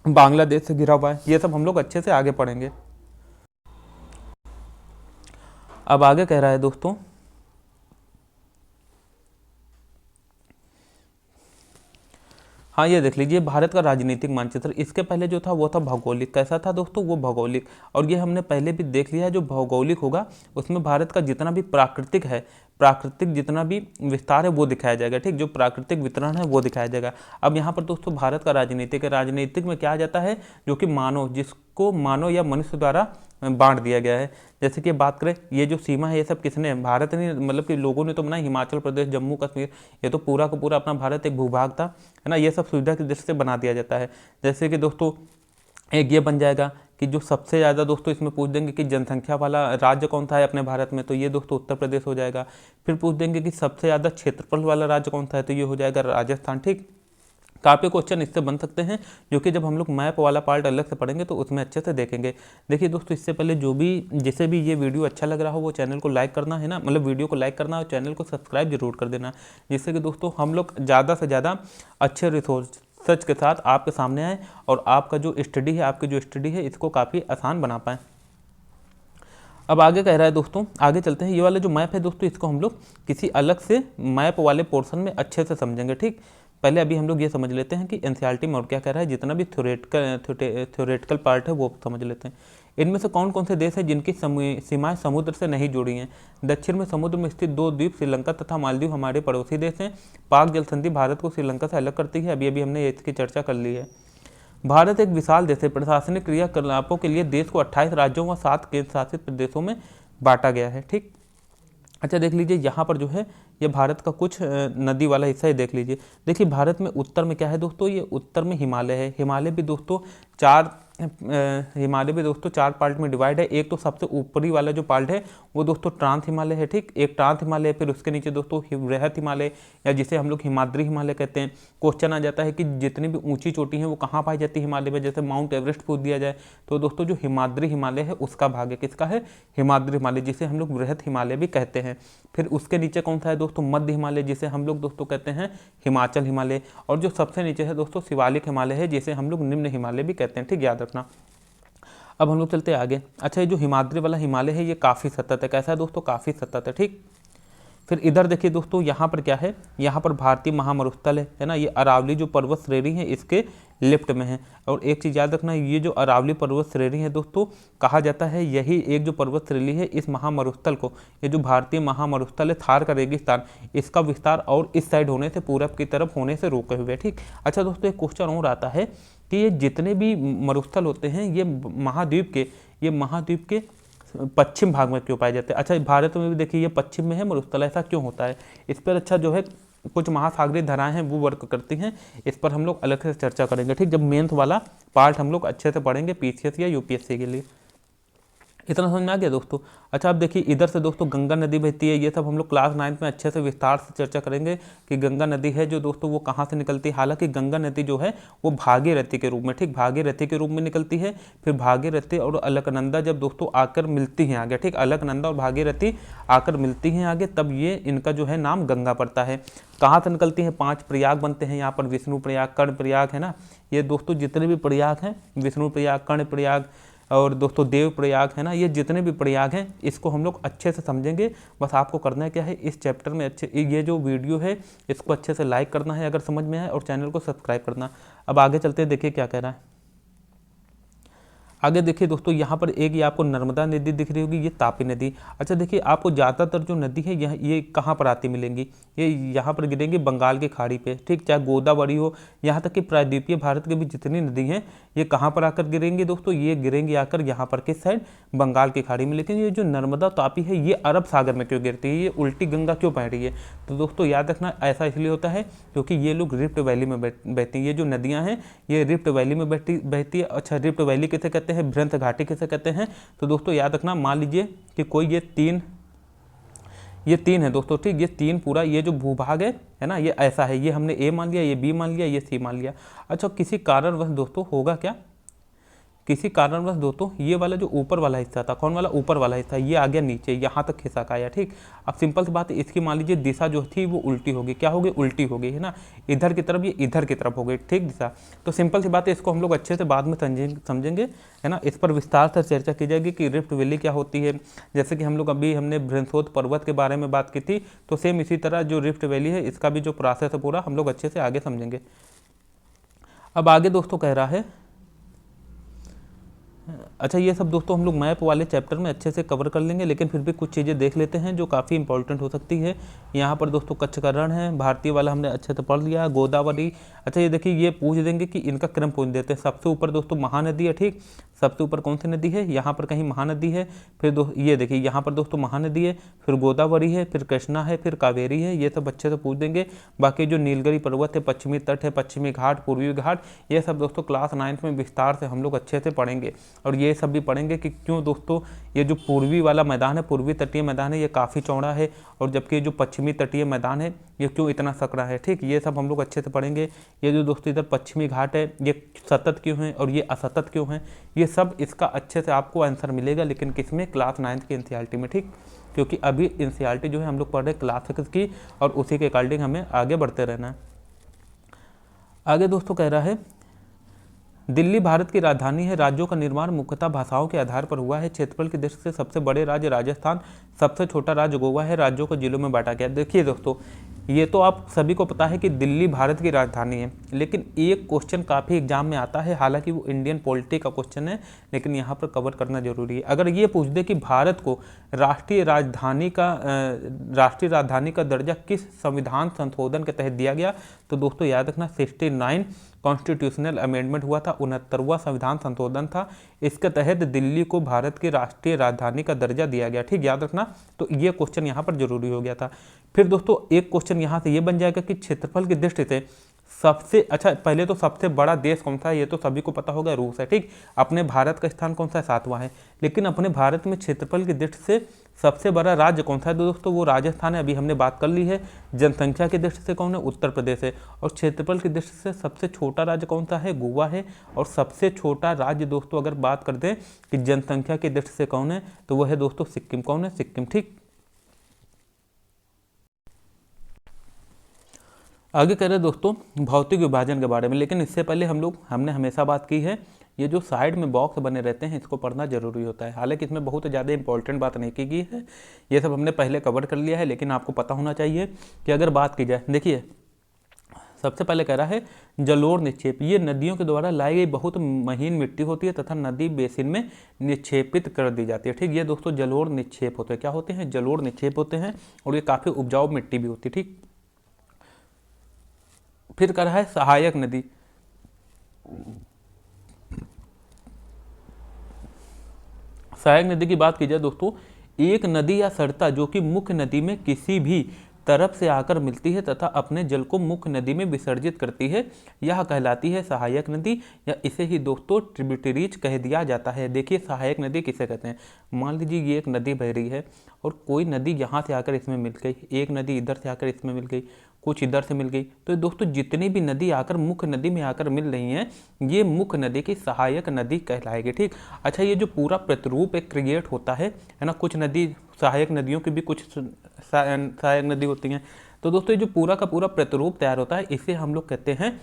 बांग्लादेश से घिरा हुआ है। ये सब हम लोग अच्छे से आगे पढ़ेंगे। अब आगे कह रहा है दोस्तों, हाँ ये देख लीजिए भारत का राजनीतिक मानचित्र। इसके पहले जो था वो था भौगोलिक। कैसा था दोस्तों? वो भौगोलिक। और ये हमने पहले भी देख लिया है, जो भौगोलिक होगा उसमें भारत का जितना भी प्राकृतिक जितना भी विस्तार है वो दिखाया जाएगा। ठीक, जो प्राकृतिक वितरण है वो दिखाया जाएगा। अब यहाँ पर दोस्तों भारत का राजनीतिक में क्या आ जाता है, जो कि जिसको मानव या मनुष्य द्वारा बांट दिया गया है। जैसे कि बात करें, ये जो सीमा है ये सब किसने, भारत ने, मतलब कि लोगों ने तो बनाई। हिमाचल प्रदेश, जम्मू कश्मीर, ये तो पूरा का पूरा अपना भारत एक भूभाग था, है ना। ये सब सुविधा की दृष्टि से बना दिया जाता है। जैसे कि दोस्तों एक ये बन जाएगा कि जो सबसे ज़्यादा दोस्तों इसमें पूछ देंगे कि जनसंख्या वाला राज्य कौन सा है अपने भारत में, तो ये दोस्तों उत्तर प्रदेश हो जाएगा। फिर पूछ देंगे कि सबसे ज़्यादा क्षेत्रफल वाला राज्य कौन सा है, तो ये हो जाएगा राजस्थान। ठीक, काफ़ी क्वेश्चन इससे बन सकते हैं, जो कि जब हम लोग मैप वाला पार्ट अलग से पढ़ेंगे तो उसमें अच्छे से देखेंगे। देखिए दोस्तों, इससे पहले जिसे भी ये वीडियो अच्छा लग रहा हो वो चैनल को लाइक करना, है ना, मतलब वीडियो को लाइक करना और चैनल को सब्सक्राइब जरूर कर देना, जिससे कि दोस्तों हम लोग ज़्यादा से ज़्यादा अच्छे रिसोर्स के साथ आपके सामने आए और आपकी जो स्टडी है इसको काफ़ी आसान बना पाएँ। अब आगे कह रहा है दोस्तों, आगे चलते हैं। ये वाला जो मैप है दोस्तों इसको हम लोग किसी अलग से मैप वाले पोर्शन में अच्छे से समझेंगे। ठीक, पहले अभी हम लोग ये समझ लेते हैं कि एनसीईआरटी में और क्या कह रहा है, जितना भी थ्योरेटिकल पार्ट है वो समझ लेते हैं। इनमें से कौन कौन से देश हैं जिनकी सीमाएं समुद्र से नहीं जुड़ी हैं? दक्षिण में समुद्र में स्थित 2 द्वीप श्रीलंका तथा मालदीव हमारे पड़ोसी देश हैं। पाक जल संधि भारत को श्रीलंका से अलग करती है। अभी हमने इसकी चर्चा कर ली है। भारत एक विशाल देश है। प्रशासनिक क्रियाकलापों के लिए देश को 28 राज्यों व 7 केंद्र शासित प्रदेशों में बांटा गया है। ठीक, अच्छा देख लीजिए यहाँ पर जो है ये भारत का कुछ नदी वाला हिस्सा है, देख लीजिए। देखिए भारत में उत्तर में क्या है दोस्तों, ये उत्तर में हिमालय है। हिमालय भी दोस्तों चार पार्ट में डिवाइड है। एक तो सबसे ऊपरी वाला जो पार्ट है वो दोस्तों ट्रांस हिमालय है। ठीक, एक ट्रांस हिमालय, फिर उसके नीचे दोस्तों बृहत हिमालय या जिसे हम लोग हिमाद्री हिमालय कहते हैं। क्वेश्चन आ जाता है कि जितनी भी ऊंची चोटी हैं वो कहाँ पाई जाती है हिमालय में, जैसे माउंट एवरेस्ट पूछ दिया जाए तो दोस्तों जो हिमाद्री हिमालय है उसका भाग है। किसका है? हिमाद्री हिमालय, जिसे हम लोग बृहत हिमालय भी कहते हैं। फिर उसके नीचे कौन सा है दोस्तों? मध्य हिमालय, जिसे हम लोग दोस्तों कहते हैं हिमाचल हिमालय। और जो सबसे नीचे है दोस्तों शिवालिक हिमालय है, जिसे हम लोग निम्न हिमालय भी कहते हैं। ठीक, याद रखना। अब हम लोग चलते हैं आगे। अच्छा, ये जो हिमाद्री वाला हिमालय है ये काफ़ी सतत है। कैसा है दोस्तों? काफ़ी सतत है। ठीक, फिर इधर देखिए दोस्तों, यहाँ पर क्या है, यहाँ पर भारतीय महामरुस्थल है ना। ये अरावली जो पर्वत श्रेणी है इसके लेफ्ट में है। और एक चीज़ याद रखना, ये जो अरावली पर्वत श्रेणी है दोस्तों, कहा जाता है यही एक जो पर्वत श्रेणी है इस महामरुस्थल को, ये जो भारतीय महामरुस्थल है थार का रेगिस्तान, इसका विस्तार और इस साइड होने से, पूरब की तरफ होने से रोके हुए। ठीक, अच्छा दोस्तों एक क्वेश्चन और आता है कि ये जितने भी मरुस्थल होते हैं ये महाद्वीप के पश्चिम भाग में क्यों पाए जाते हैं? अच्छा, भारत में भी देखिए ये पश्चिम में है मरुस्थल, ऐसा क्यों होता है? इस पर अच्छा जो है कुछ महासागरीय धाराएं हैं वो वर्क करती हैं, इस पर हम लोग अलग से चर्चा करेंगे। ठीक, जब मेंथ वाला पार्ट हम लोग अच्छे से पढ़ेंगे पीसीएस या यूपीएससी के लिए। इतना समझ में आ गया दोस्तों। अच्छा, अब देखिए इधर से दोस्तों गंगा नदी बहती है। ये सब हम लोग क्लास 9 में अच्छे से विस्तार से चर्चा करेंगे कि गंगा नदी है जो दोस्तों वो कहाँ से निकलती है। हालांकि गंगा नदी जो है वो भागीरथी के रूप में, ठीक, भागीरथी के रूप में निकलती है। फिर भागीरथी और अलकनंदा जब दोस्तों आकर मिलती हैं आगे, ठीक, अलकनंदा और भागीरथी आकर मिलती हैं आगे, तब ये इनका जो है नाम गंगा पड़ता है। कहाँ से निकलती हैं? 5 प्रयाग बनते हैं यहाँ पर, विष्णु प्रयाग, कर्ण प्रयाग, है ना। ये दोस्तों जितने भी प्रयाग हैं, विष्णु प्रयाग, कर्ण प्रयाग और दोस्तों देव प्रयाग, है ना, ये जितने भी प्रयाग हैं इसको हम लोग अच्छे से समझेंगे। बस आपको करना है क्या है, इस चैप्टर में अच्छे, ये जो वीडियो है इसको अच्छे से लाइक करना है अगर समझ में आए, और चैनल को सब्सक्राइब करना। अब आगे चलते हैं, देखिए क्या कह रहा है। आगे देखिए दोस्तों, यहाँ पर एक ये आपको नर्मदा नदी दिख रही होगी, ये तापी नदी। अच्छा देखिए, आपको ज़्यादातर जो नदी है ये कहाँ पर आती मिलेंगी? ये यहाँ पर गिरेंगी बंगाल की खाड़ी पे, ठीक, चाहे गोदावरी हो, यहाँ तक कि प्रायद्वीपीय भारत की भी जितनी नदी हैं ये कहाँ पर आकर गिरेंगी दोस्तों? ये गिरेंगी आकर यहाँ पर किस साइड? बंगाल की खाड़ी में। लेकिन ये जो नर्मदा तापी है ये अरब सागर में क्यों गिरती है? ये उल्टी गंगा क्यों बह रही है? तो दोस्तों याद रखना, ऐसा इसलिए होता है क्योंकि ये लोग रिफ्ट वैली में बहती हैं। ये जो नदियाँ हैं ये रिफ्ट वैली में बहती है। अच्छा, रिफ्ट वैली किसे कहते हैं? भ्रंश घाटी किसे कहते हैं? तो दोस्तों याद रखना, मान लीजिए कि कोई ये तीन है दोस्तों, ठीक, ये तीन पूरा ये जो भूभाग है ना, ये ऐसा है, ये हमने ए मान लिया, ये बी मान लिया, ये सी मान लिया। अच्छा, किसी कारणवश दोस्तों होगा क्या, किसी कारणवश दोस्तों ये वाला जो ऊपर वाला हिस्सा था, कौन वाला? ऊपर वाला हिस्सा, ये आ गया नीचे, यहाँ तक खिसक आया, ठीक। अब सिंपल सी बात है, इसकी मान लीजिए दिशा जो थी वो उल्टी होगी, क्या होगी? उल्टी होगी, है ना, इधर की तरफ, ये इधर की तरफ हो गई, ठीक, दिशा। तो सिंपल सी बात है, इसको हम लोग अच्छे से बाद में समझेंगे, है ना। इस पर विस्तार से चर्चा की जाएगी कि रिफ्ट वैली क्या होती है। जैसे कि हम लोग अभी हमने बृहस्पति पर्वत के बारे में बात की थी, तो सेम इसी तरह जो रिफ्ट वैली है इसका भी जो प्रोसेस है पूरा हम लोग अच्छे से आगे समझेंगे। अब आगे दोस्तों कह रहा है, अच्छा ये सब दोस्तों हम लोग मैप वाले चैप्टर में अच्छे से कवर कर लेंगे, लेकिन फिर भी कुछ चीज़ें देख लेते हैं जो काफ़ी इंपॉर्टेंट हो सकती है। यहाँ पर दोस्तों कच्छ का रण है, भारतीय वाला हमने अच्छे से पढ़ लिया, गोदावरी। अच्छा ये देखिए, ये पूछ देंगे कि इनका क्रम पूछ देते हैं। सबसे ऊपर दोस्तों महानदी है, ठीक, सबसे ऊपर कौन सी नदी है? यहाँ पर कहीं महानदी है। फिर ये देखिए यहाँ पर दोस्तों महानदी है, फिर गोदावरी है, फिर कृष्णा है, फिर कावेरी है, ये सब अच्छे से पूछ देंगे। बाकी जो नीलगिरी पर्वत है, पश्चिमी तट है, पश्चिमी घाट, पूर्वी घाट, ये सब दोस्तों क्लास 9 में विस्तार से हम लोग अच्छे से पढ़ेंगे। और ये सब भी पढ़ेंगे कि क्यों दोस्तों ये जो पूर्वी वाला मैदान है, पूर्वी तटीय मैदान है, ये काफ़ी चौड़ा है, और जबकि जो पश्चिमी तटीय मैदान है ये क्यों इतना सकड़ा है, ठीक, ये सब हम लोग अच्छे से पढ़ेंगे। ये जो दोस्तों इधर पश्चिमी घाट है ये सतत क्यों है और ये असतत क्यों है, ये सब इसका अच्छे से आपको आंसर मिलेगा, लेकिन किसमें? क्लास 9 की एनसीईआरटी में, ठीक, क्योंकि अभी एनसीईआरटी जो है हम लोग पढ़ रहे हैं क्लास 6 की, और उसी के अकॉर्डिंग हमें आगे बढ़ते रहना है। आगे दोस्तों कह रहा है, दिल्ली भारत की राजधानी है, राज्यों का निर्माण मुख्यतः भाषाओं के आधार पर हुआ है, क्षेत्रफल की दृष्टि से सबसे बड़े राज्य राजस्थान, सबसे छोटा राज्य गोवा है, राज्यों को जिलों में बांटा गया। देखिए दोस्तों, ये तो आप सभी को पता है कि दिल्ली भारत की राजधानी है, लेकिन एक क्वेश्चन काफ़ी एग्जाम में आता है, हालांकि वो इंडियन पॉलिटी का क्वेश्चन है, लेकिन यहाँ पर कवर करना जरूरी है। अगर ये पूछ दे कि भारत को राष्ट्रीय राजधानी का दर्जा किस संविधान संशोधन के तहत दिया गया, तो दोस्तों याद रखना 69 कॉन्स्टिट्यूशनल अमेंडमेंट हुआ था, 69वां संविधान संशोधन था, इसके तहत दिल्ली को भारत की राष्ट्रीय राजधानी का दर्जा दिया गया, ठीक, याद रखना। तो ये क्वेश्चन यहाँ पर जरूरी हो गया था। फिर दोस्तों एक क्वेश्चन यहाँ से ये बन जाएगा कि क्षेत्रफल की दृष्टि से सबसे, अच्छा पहले तो सबसे बड़ा देश कौन सा है, ये तो सभी को पता होगा, रूस है, ठीक। अपने भारत का स्थान कौन सा है? 7वां है। लेकिन अपने भारत में क्षेत्रफल की दृष्टि से सबसे बड़ा राज्य कौन सा है दोस्तों? वो राजस्थान है, अभी हमने बात कर ली है। जनसंख्या की दृष्टि से कौन है? उत्तर प्रदेश है। और क्षेत्रफल की दृष्टि से सबसे छोटा राज्य कौन सा है? गोवा है। और सबसे छोटा राज्य दोस्तों अगर बात करते हैं कि जनसंख्या की दृष्टि से कौन है, तो वह है दोस्तों सिक्किम। कौन है? सिक्किम, ठीक। आगे कह रहे हैं दोस्तों भौतिक विभाजन के बारे में, लेकिन इससे पहले हमने हमेशा बात की है, ये जो साइड में बॉक्स बने रहते हैं इसको पढ़ना जरूरी होता है। हालांकि इसमें बहुत ज़्यादा इंपॉर्टेंट बात नहीं की गई है, ये सब हमने पहले कवर कर लिया है, लेकिन आपको पता होना चाहिए कि अगर बात की जाए, देखिए सबसे पहले कह रहा है जलोढ़ निक्षेप, ये नदियों के द्वारा लाई गई बहुत महीन मिट्टी होती है तथा नदी बेसिन में निक्षेपित कर दी जाती है, ठीक। ये दोस्तों जलोढ़ निक्षेप होते हैं। क्या होते हैं? जलोढ़ निक्षेप होते हैं, और ये काफ़ी उपजाऊ मिट्टी भी होती है, ठीक। फिर कह रहा है सहायक नदी, सहायक नदी की बात की जाए दोस्तों, एक नदी या सरिता जो कि मुख्य नदी में किसी भी तरफ से आकर मिलती है तथा अपने जल को मुख्य नदी में विसर्जित करती है, यह कहलाती है सहायक नदी, या इसे ही दोस्तों ट्रिब्यूटरीज कह दिया जाता है। देखिए सहायक नदी किसे कहते हैं। मान लीजिए ये एक नदी बह रही है और कोई नदी यहाँ से आकर इसमें मिल गई, एक नदी इधर से आकर इसमें मिल गई, कुछ इधर से मिल गई, तो दोस्तों जितनी भी नदी आकर मुख्य नदी में आकर मिल रही हैं ये मुख्य नदी की सहायक नदी कहलाएगी। ठीक। अच्छा, ये जो पूरा प्रतिरूप एक क्रिएट होता है ना, कुछ नदी सहायक नदियों की भी कुछ सहायक नदी होती हैं, तो दोस्तों ये जो पूरा का पूरा प्रतिरूप तैयार होता है इसे हम लोग कहते हैं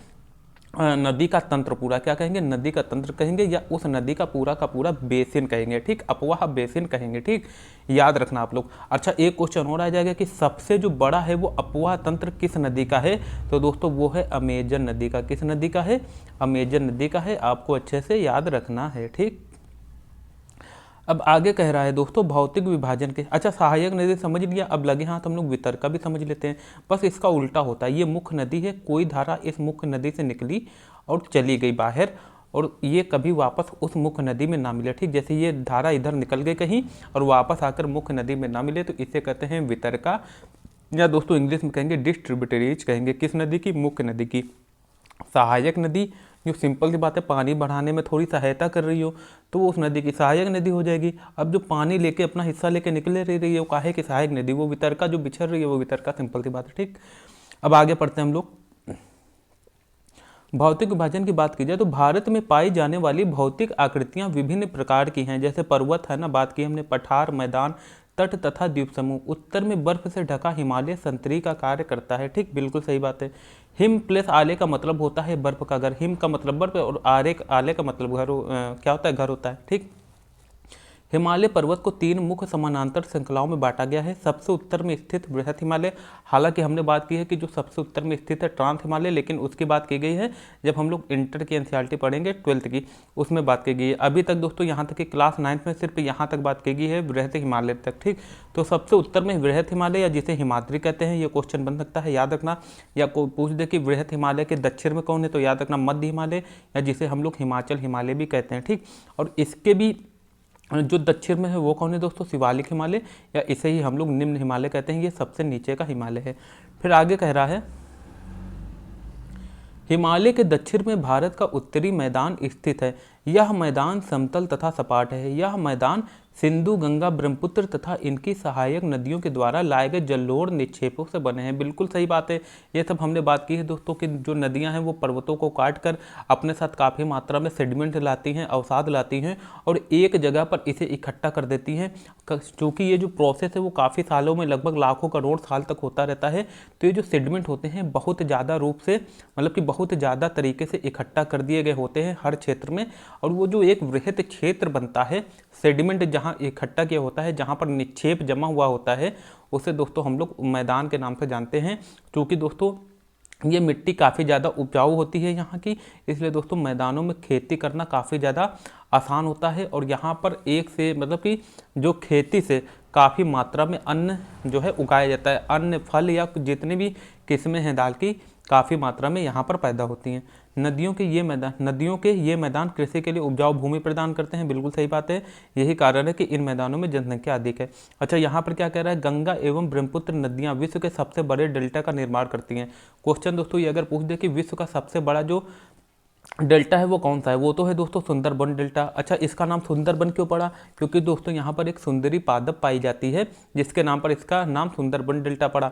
नदी का तंत्र। पूरा क्या कहेंगे, नदी का तंत्र कहेंगे, या उस नदी का पूरा बेसिन कहेंगे। ठीक, अपवाह बेसिन कहेंगे। ठीक, याद रखना आप लोग। अच्छा, एक क्वेश्चन और आ जाएगा कि सबसे जो बड़ा है वो अपवाह तंत्र किस नदी का है, तो दोस्तों वो है अमेजन नदी का। किस नदी का है, अमेजन नदी का है, आपको अच्छे से याद रखना है। ठीक, अब आगे कह रहा है दोस्तों भौतिक विभाजन के। अच्छा, सहायक नदी समझ लिया, अब लगे हाथ हम लोग वितरका भी समझ लेते हैं। बस इसका उल्टा होता है, ये मुख्य नदी है, कोई धारा इस मुख्य नदी से निकली और चली गई बाहर और ये कभी वापस उस मुख्य नदी में ना मिले। ठीक, जैसे ये धारा इधर निकल गई कहीं और वापस आकर मुख्य नदी में ना मिले तो इसे कहते हैं वितरका, या दोस्तों इंग्लिश में कहेंगे डिस्ट्रीब्यूटरीज कहेंगे। किस नदी की, मुख्य नदी की। सहायक नदी जो सिंपल सी बात है पानी बढ़ाने में थोड़ी सहायता कर रही हो तो वो उस नदी की सहायक नदी हो जाएगी। अब जो पानी लेके अपना हिस्सा लेके निकले रही है वो काहे की सहायक नदी, वो वितरका, जो बिछड़ रही है वो वितरका। सिंपल सी बात है। ठीक, अब आगे पढ़ते हैं हम लोग। भौतिक विभाजन की बात की जाए तो भारत में पाई जाने वाली भौतिक आकृतियां विभिन्न प्रकार की हैं, जैसे पर्वत है ना, बात की हमने, पठार, मैदान, तट तथा द्वीप समूह। उत्तर में बर्फ से ढका हिमालय संतरी का कार्य करता है। ठीक, बिल्कुल सही बात है। हिम प्लस आले का मतलब होता है बर्फ का घर, हिम का मतलब बर्फ और आले का मतलब घर क्या होता है, घर होता है। ठीक, हिमालय पर्वत को 3 मुख्य समानांतर श्रृंखलाओं में बांटा गया है। सबसे उत्तर में स्थित बृहत हिमालय, हालांकि हमने बात की है कि जो सबसे उत्तर में स्थित है ट्रांस हिमालय, लेकिन उसकी बात की गई है जब हम लोग इंटर की एनसीईआरटी पढ़ेंगे 12th की, उसमें बात की गई है। अभी तक दोस्तों यहाँ तक कि क्लास 9th में सिर्फ यहाँ तक बात की गई है बृहत हिमालय तक। ठीक, तो सबसे उत्तर में बृहत हिमालय या जिसे हिमाद्री कहते हैं, ये क्वेश्चन बन सकता है, याद रखना। या को पूछ दे कि बृहत हिमालय के दक्षिण में कौन है, तो याद रखना मध्य हिमालय, या जिसे हम लोग हिमाचल हिमालय भी कहते हैं। ठीक, और इसके भी जो दक्षिण में है वो कौन है दोस्तों, शिवालिक हिमालय, या इसे ही हम लोग निम्न हिमालय कहते हैं, ये सबसे नीचे का हिमालय है। फिर आगे कह रहा है हिमालय के दक्षिण में भारत का उत्तरी मैदान स्थित है। यह मैदान समतल तथा सपाट है। यह मैदान सिंधु, गंगा, ब्रह्मपुत्र तथा इनकी सहायक नदियों के द्वारा लाए गए जलोढ़ निक्षेपों से बने हैं। बिल्कुल सही बात है, ये सब हमने बात की है दोस्तों कि जो नदियां हैं वो पर्वतों को काट कर अपने साथ काफ़ी मात्रा में सेडिमेंट लाती हैं, अवसाद लाती हैं और एक जगह पर इसे इकट्ठा कर देती हैं। क्योंकि ये जो प्रोसेस है वो काफ़ी सालों में, लगभग लाखों करोड़ साल तक होता रहता है, तो ये जो सेडिमेंट होते हैं बहुत ज़्यादा रूप से, मतलब कि बहुत ज़्यादा तरीके से इकट्ठा कर दिए गए होते हैं हर क्षेत्र में, और वो जो एक वृहद क्षेत्र बनता है सेडिमेंट जहाँ इकट्ठा किया होता है, जहाँ पर निक्षेप जमा हुआ होता है, उसे दोस्तों हम लोग मैदान के नाम से जानते हैं। क्योंकि दोस्तों ये मिट्टी काफ़ी ज़्यादा उपजाऊ होती है यहाँ की, इसलिए दोस्तों मैदानों में खेती करना काफ़ी ज़्यादा आसान होता है। और यहाँ पर एक से मतलब कि जो खेती से काफ़ी मात्रा में अन्न जो है उगाया जाता है, अन्न, फल या जितने भी किस्में हैं दाल की काफ़ी मात्रा में यहाँ पर पैदा होती हैं। नदियों के ये मैदान कृषि के लिए उपजाऊ भूमि प्रदान करते हैं। बिल्कुल सही बात है, यही कारण है कि इन मैदानों में जनसंख्या अधिक है। अच्छा, यहाँ पर क्या कह रहा है, गंगा एवं ब्रह्मपुत्र नदियाँ विश्व के सबसे बड़े डेल्टा का निर्माण करती हैं। क्वेश्चन दोस्तों ये अगर पूछ दे कि विश्व का सबसे बड़ा जो डेल्टा है वो कौन सा है, वो तो है दोस्तों सुंदरबन डेल्टा। अच्छा, इसका नाम सुंदरबन क्यों पड़ा, क्योंकि दोस्तों यहाँ पर एक सुंदरी पादप पाई जाती है जिसके नाम पर इसका नाम सुंदरबन डेल्टा पड़ा।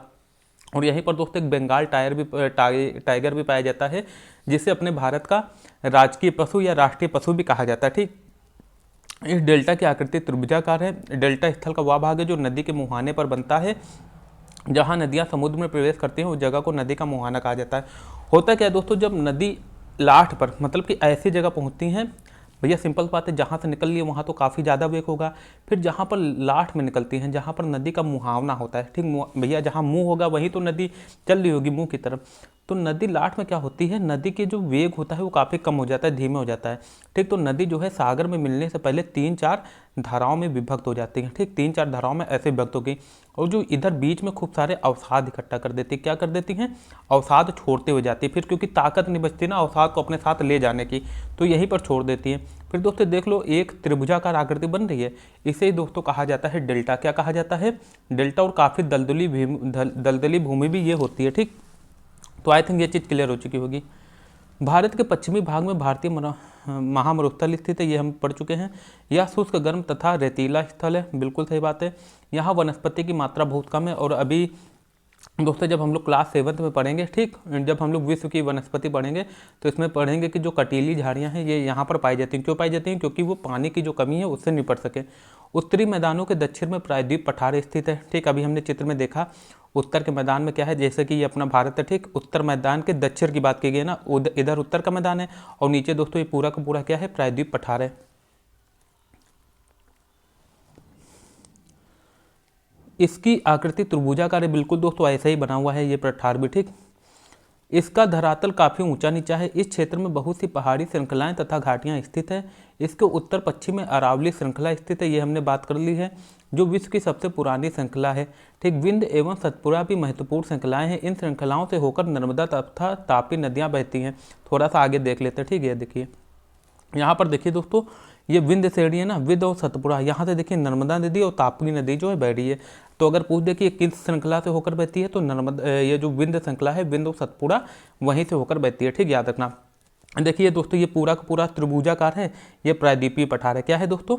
और यहीं पर दोस्तों एक बंगाल टाइगर भी पाया जाता है जिसे अपने भारत का राजकीय पशु या राष्ट्रीय पशु भी कहा जाता है। ठीक, इस डेल्टा की आकृति त्रिभुजाकार है। डेल्टा स्थल का वह भाग है जो नदी के मुहाने पर बनता है। जहाँ नदियाँ समुद्र में प्रवेश करती हैं उस जगह को नदी का मुहाना कहा जाता है। होता क्या है दोस्तों, जब नदी लास्ट पर मतलब कि ऐसी जगह पहुँचती हैं, भैया सिंपल बात है, जहाँ से निकल रही है वहाँ तो काफ़ी ज़्यादा वेग होगा। फिर जहाँ पर लास्ट में निकलती हैं, जहाँ पर नदी का मुहावना होता है, ठीक भैया, जहाँ मुंह होगा वहीं तो नदी चल रही होगी मुंह की तरफ, तो नदी लाट में क्या होती है, नदी के जो वेग होता है वो काफ़ी कम हो जाता है, धीमे हो जाता है। ठीक, तो नदी जो है सागर में मिलने से पहले 3-4 धाराओं में विभक्त हो जाती है। ठीक, 3-4 धाराओं में ऐसे विभक्त हो गई, और जो इधर बीच में खूब सारे अवसाद इकट्ठा कर देती है। क्या कर देती हैं, अवसाद छोड़ते हुए जाती है। फिर क्योंकि ताकत नहीं बचती ना अवसाद को अपने साथ ले जाने की, तो यहीं पर छोड़ देती है। फिर दोस्तों देख लो, एक त्रिभुजाकार आकृति बन रही है, इसे दोस्तों कहा जाता है डेल्टा। क्या कहा जाता है, डेल्टा। और काफ़ी दलदली भूमि भी ये होती है। ठीक, तो आई थिंक ये चीज़ क्लियर हो चुकी होगी। भारत के पश्चिमी भाग में भारतीय महामरुस्थल स्थित है, ये हम पढ़ चुके हैं। यह शुष्क गर्म तथा रेतीला स्थल है, बिल्कुल सही बात है। यहाँ वनस्पति की मात्रा बहुत कम है, और अभी दोस्तों जब हम लोग क्लास 7 में पढ़ेंगे, ठीक, जब हम लोग विश्व की वनस्पति पढ़ेंगे तो इसमें पढ़ेंगे कि जो कटीली झाड़ियाँ हैं ये यहाँ पर पाई जाती हैं। क्यों पाई जाती हैं, क्योंकि वो पानी की जो कमी है उससे निपट सके। उत्तरी मैदानों के दक्षिण में प्रायद्वीप पठार स्थित है। ठीक, अभी हमने चित्र में देखा उत्तर के मैदान में क्या है, जैसे कि ये अपना भारत है। ठीक, उत्तर मैदान के दक्षिण की बात की गई है ना, इधर उत्तर का मैदान है, और नीचे दोस्तों ये पूरा का पूरा क्या है, प्रायद्वीप पठार है। इसकी आकृति त्रिभुजाकार है, बिल्कुल दोस्तों ऐसा ही बना हुआ है ये पठार भी। ठीक, इसका धरातल काफ़ी ऊंचा नीचा है। इस क्षेत्र में बहुत सी पहाड़ी श्रृंखलाएं तथा घाटियां स्थित है। इसके उत्तर पश्चिम में अरावली श्रृंखला स्थित है, ये हमने बात कर ली है, जो विश्व की सबसे पुरानी श्रृंखला है। ठीक, विंध्य एवं सतपुड़ा भी महत्वपूर्ण श्रृंखलाएं हैं। इन श्रृंखलाओं से होकर नर्मदा तथा तापी नदियाँ बहती हैं। थोड़ा सा आगे देख लेते हैं। ठीक है, देखिए यहाँ पर देखिए दोस्तों, ये विंध्य श्रेणी है ना, विंध्य और सतपुड़ा, यहाँ से देखिए नर्मदा नदी और तापी नदी जो है बह रही है। तो अगर पूछ दे कि किस श्रृंखला से होकर बहती है, तो नर्मदा, ये जो विंध्य श्रृंखला है, विंध्य और सतपुड़ा वहीं से होकर बहती है। ठीक, याद रखना। देखिए दोस्तों, ये पूरा का पूरा त्रिभुजाकार है, ये प्रायद्वीपीय पठार है। क्या है दोस्तों,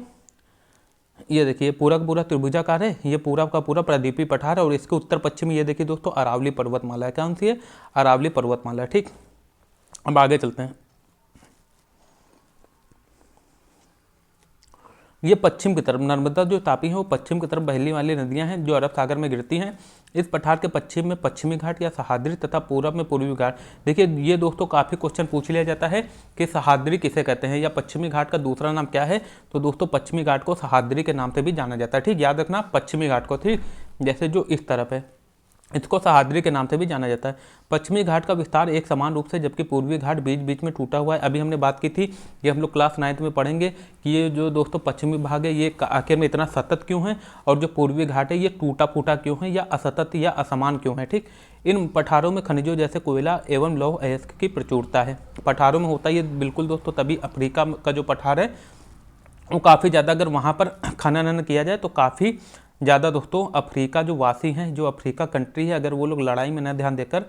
ये देखिए पूरा का पूरा त्रिभुजाकार है, ये पूरा का पूरा प्रायद्वीपीय पठार है, और इसके उत्तर पश्चिम ये देखिए दोस्तों अरावली पर्वतमाला है। कौन सी है, अरावली पर्वतमाला है। ठीक, अब आगे चलते हैं। ये पश्चिम की तरफ, नर्मदा जो तापी है वो पश्चिम की तरफ बहने वाली नदियां हैं जो अरब सागर में गिरती हैं। इस पठार के पश्चिम में पश्चिमी घाट या सहाद्री तथा पूरब में पूर्वी घाट। देखिए ये दोस्तों काफ़ी क्वेश्चन पूछ लिया जाता है कि सहाद्री किसे कहते हैं, या पश्चिमी घाट का दूसरा नाम क्या है। तो दोस्तों पश्चिमी घाट को सहाद्री के नाम से भी जाना जाता है। ठीक, याद रखना पश्चिमी घाट को। ठीक, जैसे जो इस तरफ है इसको सहाद्री के नाम से भी जाना जाता है। पश्चिमी घाट का विस्तार एक समान रूप से, जबकि पूर्वी घाट बीच बीच में टूटा हुआ है। अभी हमने बात की थी, ये हम लोग क्लास 9 में पढ़ेंगे कि ये जो दोस्तों पश्चिमी भाग है ये आखिर में इतना सतत क्यों है, और जो पूर्वी घाट है ये टूटा फूटा क्यों है, या असतत या असमान क्यों है। ठीक, इन पठारों में खनिजों जैसे कोयला एवं लौह अयस्क की प्रचुरता है। पठारों में होता है ये बिल्कुल दोस्तों, तभी अफ्रीका का जो पठार है वो काफ़ी ज़्यादा, अगर वहाँ पर खनन किया जाए तो काफ़ी ज़्यादा दोस्तों अफ्रीका जो वासी हैं, जो अफ्रीका कंट्री है, अगर वो लोग लड़ाई में न ध्यान देकर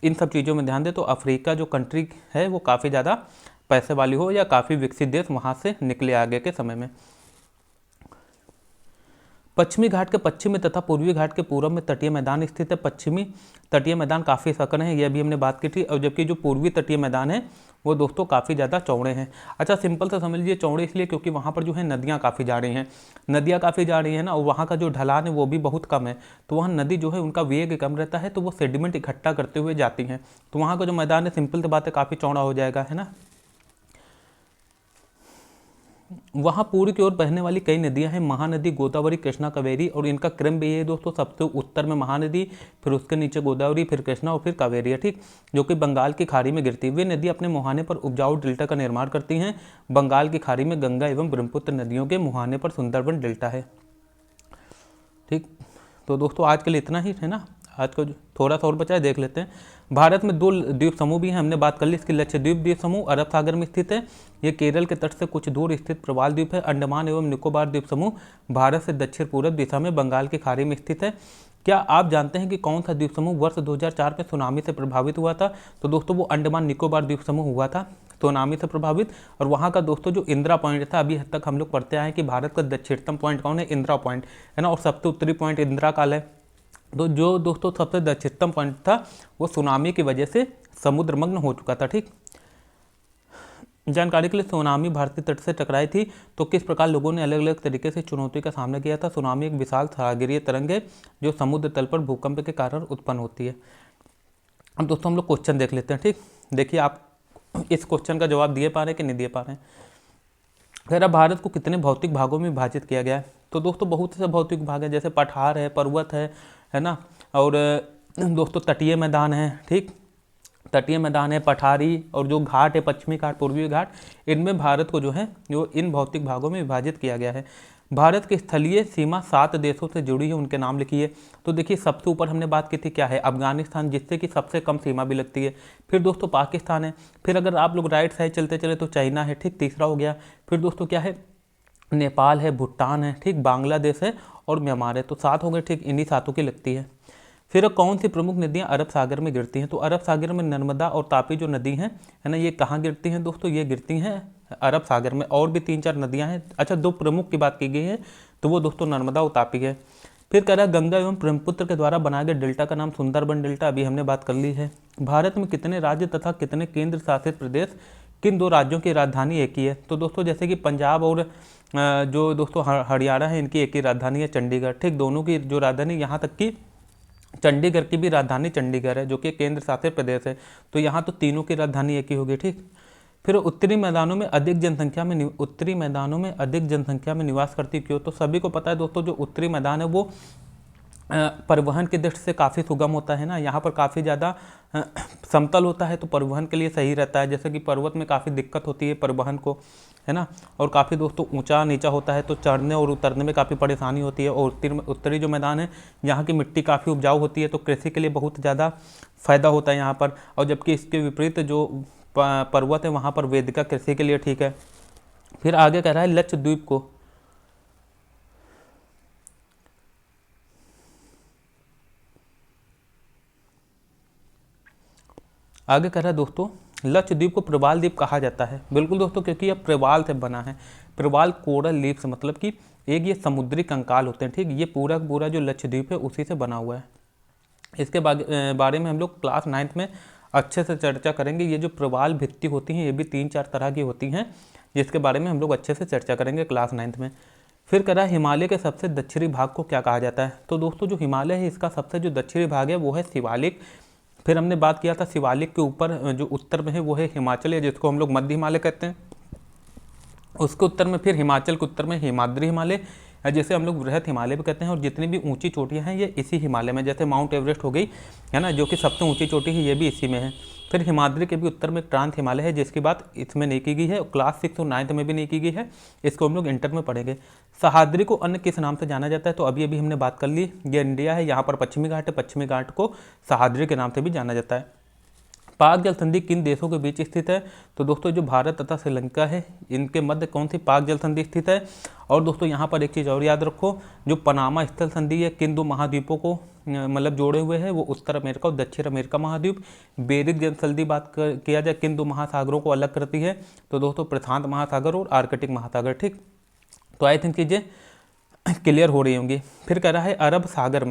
इन सब चीज़ों में ध्यान दे, तो अफ्रीका जो कंट्री है वो काफ़ी ज़्यादा पैसे वाली हो, या काफ़ी विकसित देश वहाँ से निकले आगे के समय में। पश्चिमी घाट के पश्चिम में तथा पूर्वी घाट के पूर्व में तटीय मैदान स्थित है। पश्चिमी तटीय मैदान काफ़ी सकन है, ये भी हमने बात की थी, और जबकि जो पूर्वी तटीय मैदान है वो दोस्तों काफ़ी ज़्यादा चौड़े हैं। अच्छा, सिंपल सा समझ लीजिए, चौड़े इसलिए क्योंकि वहाँ पर जो है नदियाँ काफ़ी जा रही हैं, नदियाँ काफ़ी जा रही हैं ना, और वहाँ का जो ढलान है वो भी बहुत कम है। तो वहाँ नदी जो है उनका वेग कम रहता है, तो वो सेडिमेंट इकट्ठा करते हुए जाती हैं। तो वहाँ का जो मैदान है सिंपल सी बात है काफ़ी चौड़ा हो जाएगा, है ना। वहाँ पूर्व की ओर बहने वाली कई नदियां हैं, महानदी, गोदावरी, कृष्णा, कावेरी, और इनका क्रम भी है दोस्तों। सबसे उत्तर में महानदी, फिर उसके नीचे गोदावरी, फिर कृष्णा और फिर कावेरी है। ठीक, जो कि बंगाल की खाड़ी में गिरती है। वे नदी अपने मुहाने पर उपजाऊ डेल्टा का निर्माण करती हैं। बंगाल की खाड़ी में गंगा एवं ब्रह्मपुत्र नदियों के मुहाने पर सुंदरबन डेल्टा है। ठीक, तो दोस्तों आज के लिए इतना ही है ना। आज को थोड़ा सा और बचा है, देख लेते हैं। भारत में 2 द्वीप समूह भी हैं, हमने बात कर ली इसकी। लक्षद्वीप द्वीप समूह अरब सागर में स्थित है, ये केरल के तट से कुछ दूर स्थित प्रवाल द्वीप है। अंडमान एवं निकोबार द्वीप समूह भारत से दक्षिण पूर्व दिशा में बंगाल की खाड़ी में स्थित है। क्या आप जानते हैं कि कौन सा द्वीप समूह वर्ष 2004 में सुनामी से प्रभावित हुआ था? तो दोस्तों वो अंडमान निकोबार द्वीप समूह हुआ था सुनामी से प्रभावित। और वहाँ का दोस्तों जो इंदिरा पॉइंट था, अभी तक हम लोग पढ़ते आए हैं कि भारत का दक्षिणतम पॉइंट कौन है, इंदिरा पॉइंट है ना, और सबसे उत्तरी पॉइंट इंदिरा काल है। तो जो दोस्तों सबसे दक्षिणतम पॉइंट था वो सुनामी की वजह से समुद्रमग्न हो चुका था। ठीक, जानकारी के लिए, सुनामी भारतीय तट से टकराई थी तो किस प्रकार लोगों ने अलग अलग तरीके से चुनौती का सामना किया था। सुनामी एक विशाल सागरीय तरंग है जो समुद्र तल पर भूकंप के कारण उत्पन्न होती है। अब दोस्तों हम लोग क्वेश्चन देख लेते हैं। ठीक, देखिए आप इस क्वेश्चन का जवाब दिए पा रहे हैं कि नहीं दिए पा रहे हैं। अगर भारत को कितने भौतिक भागों में विभाजित किया गया है, तो दोस्तों बहुत से भौतिक भाग हैं, जैसे पठार है, पर्वत है ना, और दोस्तों तटीय मैदान है। ठीक, तटीय मैदान है, पठारी और जो घाट है, पश्चिमी घाट, पूर्वी घाट, इनमें भारत को जो है जो इन भौतिक भागों में विभाजित किया गया है। भारत की स्थलीय सीमा 7 देशों से जुड़ी है, उनके नाम लिखिए। तो देखिए सबसे ऊपर हमने बात की थी क्या है, अफगानिस्तान, जिससे कि सबसे कम सीमा भी लगती है। फिर दोस्तों पाकिस्तान है। फिर अगर आप लोग राइट साइड चलते चले तो चाइना है, ठीक, तीसरा हो गया। फिर दोस्तों क्या है, नेपाल है, भूटान है, ठीक, बांग्लादेश है और म्यांमार है। तो 7 हो गए, ठीक, इन्हीं 7 की लगती है। फिर कौन सी प्रमुख नदियां अरब सागर में गिरती हैं? तो अरब सागर में नर्मदा और तापी जो नदी हैं, है ना, ये कहाँ गिरती हैं दोस्तों? ये गिरती हैं अरब सागर में। और भी 3-4 नदियां हैं, अच्छा 2 प्रमुख की बात की गई है, तो वो दोस्तों नर्मदा और तापी है। फिर कह रहा है गंगा एवं ब्रह्मपुत्र के द्वारा बनाए गए डेल्टा का नाम सुंदरबन डेल्टा, अभी हमने बात कर ली है। भारत में कितने राज्य तथा कितने केंद्र शासित प्रदेश, किन 2 राज्यों की राजधानी एक ही है? तो दोस्तों जैसे कि पंजाब और जो दोस्तों हरियाणा है, इनकी एक ही राजधानी है, चंडीगढ़, ठीक, दोनों की जो राजधानी, यहाँ तक कि चंडीगढ़ की भी राजधानी चंडीगढ़ है, जो कि केंद्र शासित प्रदेश है। तो यहाँ तो तीनों की राजधानी एक ही होगी, ठीक। फिर उत्तरी मैदानों में अधिक जनसंख्या में निवास करती क्यों? तो सभी को पता है दोस्तों, जो उत्तरी मैदान है वो परिवहन की दृष्टि से काफ़ी सुगम होता है ना, यहाँ पर काफ़ी ज़्यादा समतल होता है, तो परिवहन के लिए सही रहता है। जैसे कि पर्वत में काफ़ी दिक्कत होती है परिवहन को, है ना, और काफ़ी दोस्तों ऊंचा नीचा होता है, तो चढ़ने और उतरने में काफ़ी परेशानी होती है। और उत्तरी जो मैदान है, यहाँ की मिट्टी काफ़ी उपजाऊ होती है, तो कृषि के लिए बहुत ज़्यादा फायदा होता है यहाँ पर। और जबकि इसके विपरीत जो पर्वत है, वहाँ पर वेदिका कृषि के लिए ठीक है। फिर आगे कह रहा है लक्षद्वीप को, आगे कह रहा है दोस्तों लक्षद्वीप को प्रवाल द्वीप कहा जाता है। बिल्कुल दोस्तों, क्योंकि यह प्रवाल से बना है। प्रवाल कोरल लीफ से, मतलब कि एक ये समुद्री कंकाल होते हैं, ठीक, ये पूरा पूरा जो लक्षद्वीप है उसी से बना हुआ है। इसके बारे में हम लोग क्लास 9th में अच्छे से चर्चा करेंगे। ये जो प्रवाल भित्ति होती हैं, ये भी 3-4 तरह की होती हैं, जिसके बारे में हम लोग अच्छे से चर्चा करेंगे क्लास 9th में। फिर कह रहा है हिमालय के सबसे दक्षिणी भाग को क्या कहा जाता है? तो दोस्तों जो हिमालय है, इसका सबसे जो दक्षिणी भाग है वो है शिवालिक। फिर हमने बात किया था शिवालिक के ऊपर जो उत्तर में है वो है हिमाचल, जिसको हम लोग मध्य हिमालय कहते हैं। उसके उत्तर में फिर हिमाचल के उत्तर में हिमाद्री हिमालय, जैसे हम लोग बृहत हिमालय भी कहते हैं। और जितनी भी ऊंची चोटियां हैं ये इसी हिमालय में, जैसे माउंट एवरेस्ट हो गई, है ना, जो कि सबसे ऊंची चोटी है, ये भी इसी में है। फिर हिमाद्री के भी उत्तर में ट्रांस हिमालय है, जिसकी बात इसमें नहीं की गई है, क्लास 6 और 9th में भी नहीं की गई है, इसको हम लोग इंटर में पढ़ेंगे। सह्याद्री को अन्य किस नाम से जाना जाता है? तो अभी अभी हमने बात कर ली, ये इंडिया है, यहाँ पर पश्चिमी घाट है, पश्चिमी घाट को सह्याद्री के नाम से भी जाना जाता है। पाक जल संधि किन देशों के बीच स्थित है? तो दोस्तों जो भारत तथा श्रीलंका है, इनके मध्य कौन सी पाक जल संधि स्थित है? और दोस्तों यहाँ पर एक चीज़ और याद रखो, जो पनामा स्थल संधि है किन 2 महाद्वीपों को मतलब जोड़े हुए है? वो उत्तर अमेरिका और दक्षिण अमेरिका महाद्वीप। बेरिंग जल संधि बात किया जाए किन 2 महासागरों को अलग करती है? तो दोस्तों प्रशांत महासागर और आर्कटिक महासागर, ठीक। तो आई थिंक चीज़ें क्लियर हो रही होंगी। फिर कह रहा है अरब सागर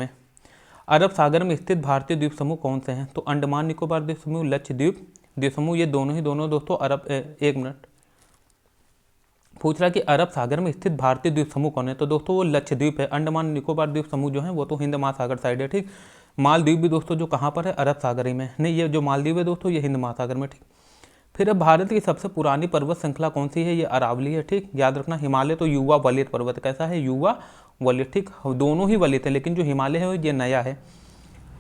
में स्थित भारतीय द्वीप समूह कौन से हैं? तो अंडमान निकोबार द्वीप समूह, लक्षद्वीप द्वीप समूह, ये दोनों दोस्तों अरब, एक मिनट, पूछ रहा है कि अरब सागर में स्थित भारतीय द्वीप समूह कौन है? तो दोस्तों वो लक्षद्वीप है। अंडमान निकोबार द्वीप समूह जो है वो तो हिंद महासागर साइड है, ठीक। मालदीव भी दोस्तों जो कहाँ पर है? अरब सागर ही में, नहीं, ये जो मालदीव है दोस्तों ये हिंद महासागर में, ठीक। फिर अब भारत की सबसे पुरानी पर्वत श्रृंखला कौन सी है? ये अरावली है, ठीक, याद रखना। हिमालय तो युवा वलित पर्वत, कैसा है? युवा वलित, ठीक, दोनों ही वलित है, लेकिन जो हिमालय है ये नया है।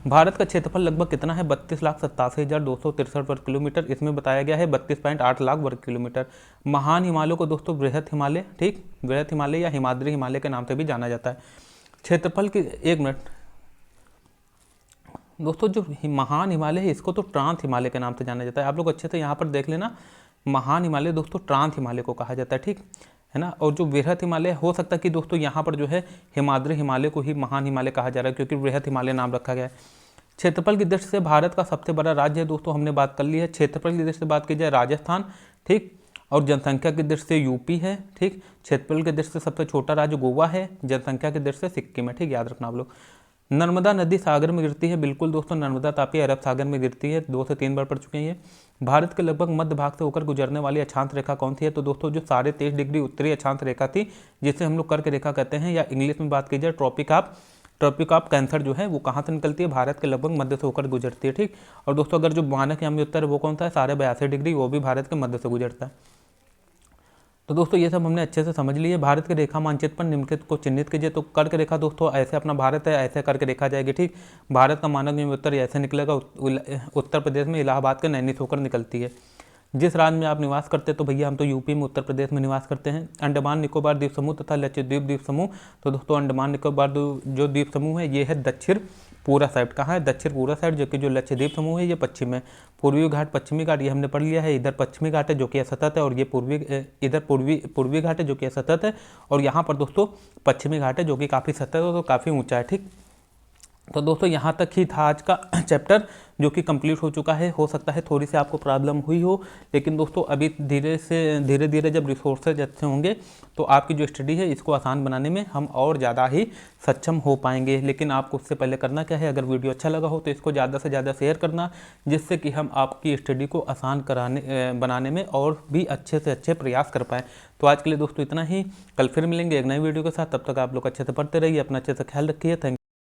भारत का क्षेत्रफल लगभग कितना है? 32,87,263 वर्ग किलोमीटर, इसमें बताया गया है 32.8 लाख वर्ग किलोमीटर। महान हिमालय को दोस्तों बृहत हिमालय, ठीक, बृहत हिमालय या हिमाद्री हिमालय के नाम से भी जाना जाता है। क्षेत्रफल की, एक मिनट दोस्तों, जो महान हिमालय है इसको तो ट्रांस हिमालय के नाम से जाना जाता है। आप लोग अच्छे से यहाँ पर देख लेना, महान हिमालय दोस्तों ट्रांस हिमालय को कहा जाता है, ठीक है ना। और जो बृहत हिमालय हो सकता है कि दोस्तों यहाँ पर जो है हिमाद्री हिमालय को ही महान हिमालय कहा जा रहा है, क्योंकि बृहत हिमालय नाम रखा गया है। क्षेत्रफल की दृष्टि से भारत का सबसे बड़ा राज्य है दोस्तों, हमने बात कर ली है। क्षेत्रफल की दृष्टि से बात की जाए राजस्थान, ठीक, और जनसंख्या की दृष्टि से यूपी है, ठीक। क्षेत्रफल की दृष्टि से सबसे छोटा राज्य गोवा है, जनसंख्या की दृष्टि से सिक्किम है, ठीक, याद रखना आप लोग। नर्मदा नदी सागर में गिरती है, बिल्कुल दोस्तों, नर्मदा तापी अरब सागर में गिरती है, 2 से 3 बार पढ़ चुके हैं ये। भारत के लगभग मध्य भाग से होकर गुजरने वाली अक्षांश रेखा कौन सी है? तो दोस्तों जो 23.5 डिग्री उत्तरी अक्षांश रेखा थी, जिसे हम लोग कर्क रेखा कहते हैं, या इंग्लिश में बात की जाए ट्रॉपिक ऑफ कैंसर जो है वो कहाँ से निकलती है? भारत के लगभग मध्य से होकर गुजरती है, ठीक। और दोस्तों अगर जो मानक यामी उत्तर है वो कौन सा है? 82.5 डिग्री, वो भी भारत के मध्य से गुजरता है। तो दोस्तों ये सब हमने अच्छे से समझ लिए। भारत के रेखा मानचित्र पर निम्नलिखित को चिन्हित कीजिए। तो कर्क रेखा दोस्तों ऐसे अपना भारत है, ऐसे करके रेखा जाएगी, ठीक। भारत का मानक उत्तर ऐसे निकलेगा, उत्तर प्रदेश में इलाहाबाद के नैनी होकर निकलती है। जिस राज्य में आप निवास करते हैं, तो भैया हम तो यूपी में उत्तर प्रदेश में निवास करते हैं। अंडमान निकोबार द्वीप समूह तथा लक्षद्वीप द्वीप समूह, तो दोस्तों अंडमान निकोबार जो द्वीप समूह है ये है दक्षिण पूरा साइड। कहाँ है? दक्षिण पूरा साइड, जो कि जो लक्षद्वीप समूह है ये पश्चिम में। पूर्वी घाट पश्चिमी घाट ये हमने पढ़ लिया है। इधर पश्चिमी घाट है जो कि असतत है, और ये इधर पूर्वी घाट है जो कि असतत है, और यहाँ पर दोस्तों पश्चिमी घाट है जो कि काफ़ी सतत है, तो काफ़ी ऊंचा है, ठीक। तो दोस्तों यहाँ तक ही था आज का चैप्टर, जो कि कंप्लीट हो चुका है। हो सकता है थोड़ी सी आपको प्रॉब्लम हुई हो, लेकिन दोस्तों अभी धीरे धीरे जब रिसोर्सेज अच्छे होंगे तो आपकी जो स्टडी है इसको आसान बनाने में हम और ज़्यादा ही सक्षम हो पाएंगे। लेकिन आपको उससे पहले करना क्या है, अगर वीडियो अच्छा लगा हो तो इसको ज़्यादा से ज़्यादा शेयर करना, जिससे कि हम आपकी स्टडी को आसान बनाने में और भी अच्छे से अच्छे प्रयास कर पाएँ। तो आज के लिए दोस्तों इतना ही। कल फिर मिलेंगे एक नई वीडियो के साथ। तब तक आप लोग अच्छे से पढ़ते रहिए, अपना अच्छे से ख्याल रखिए। थैंक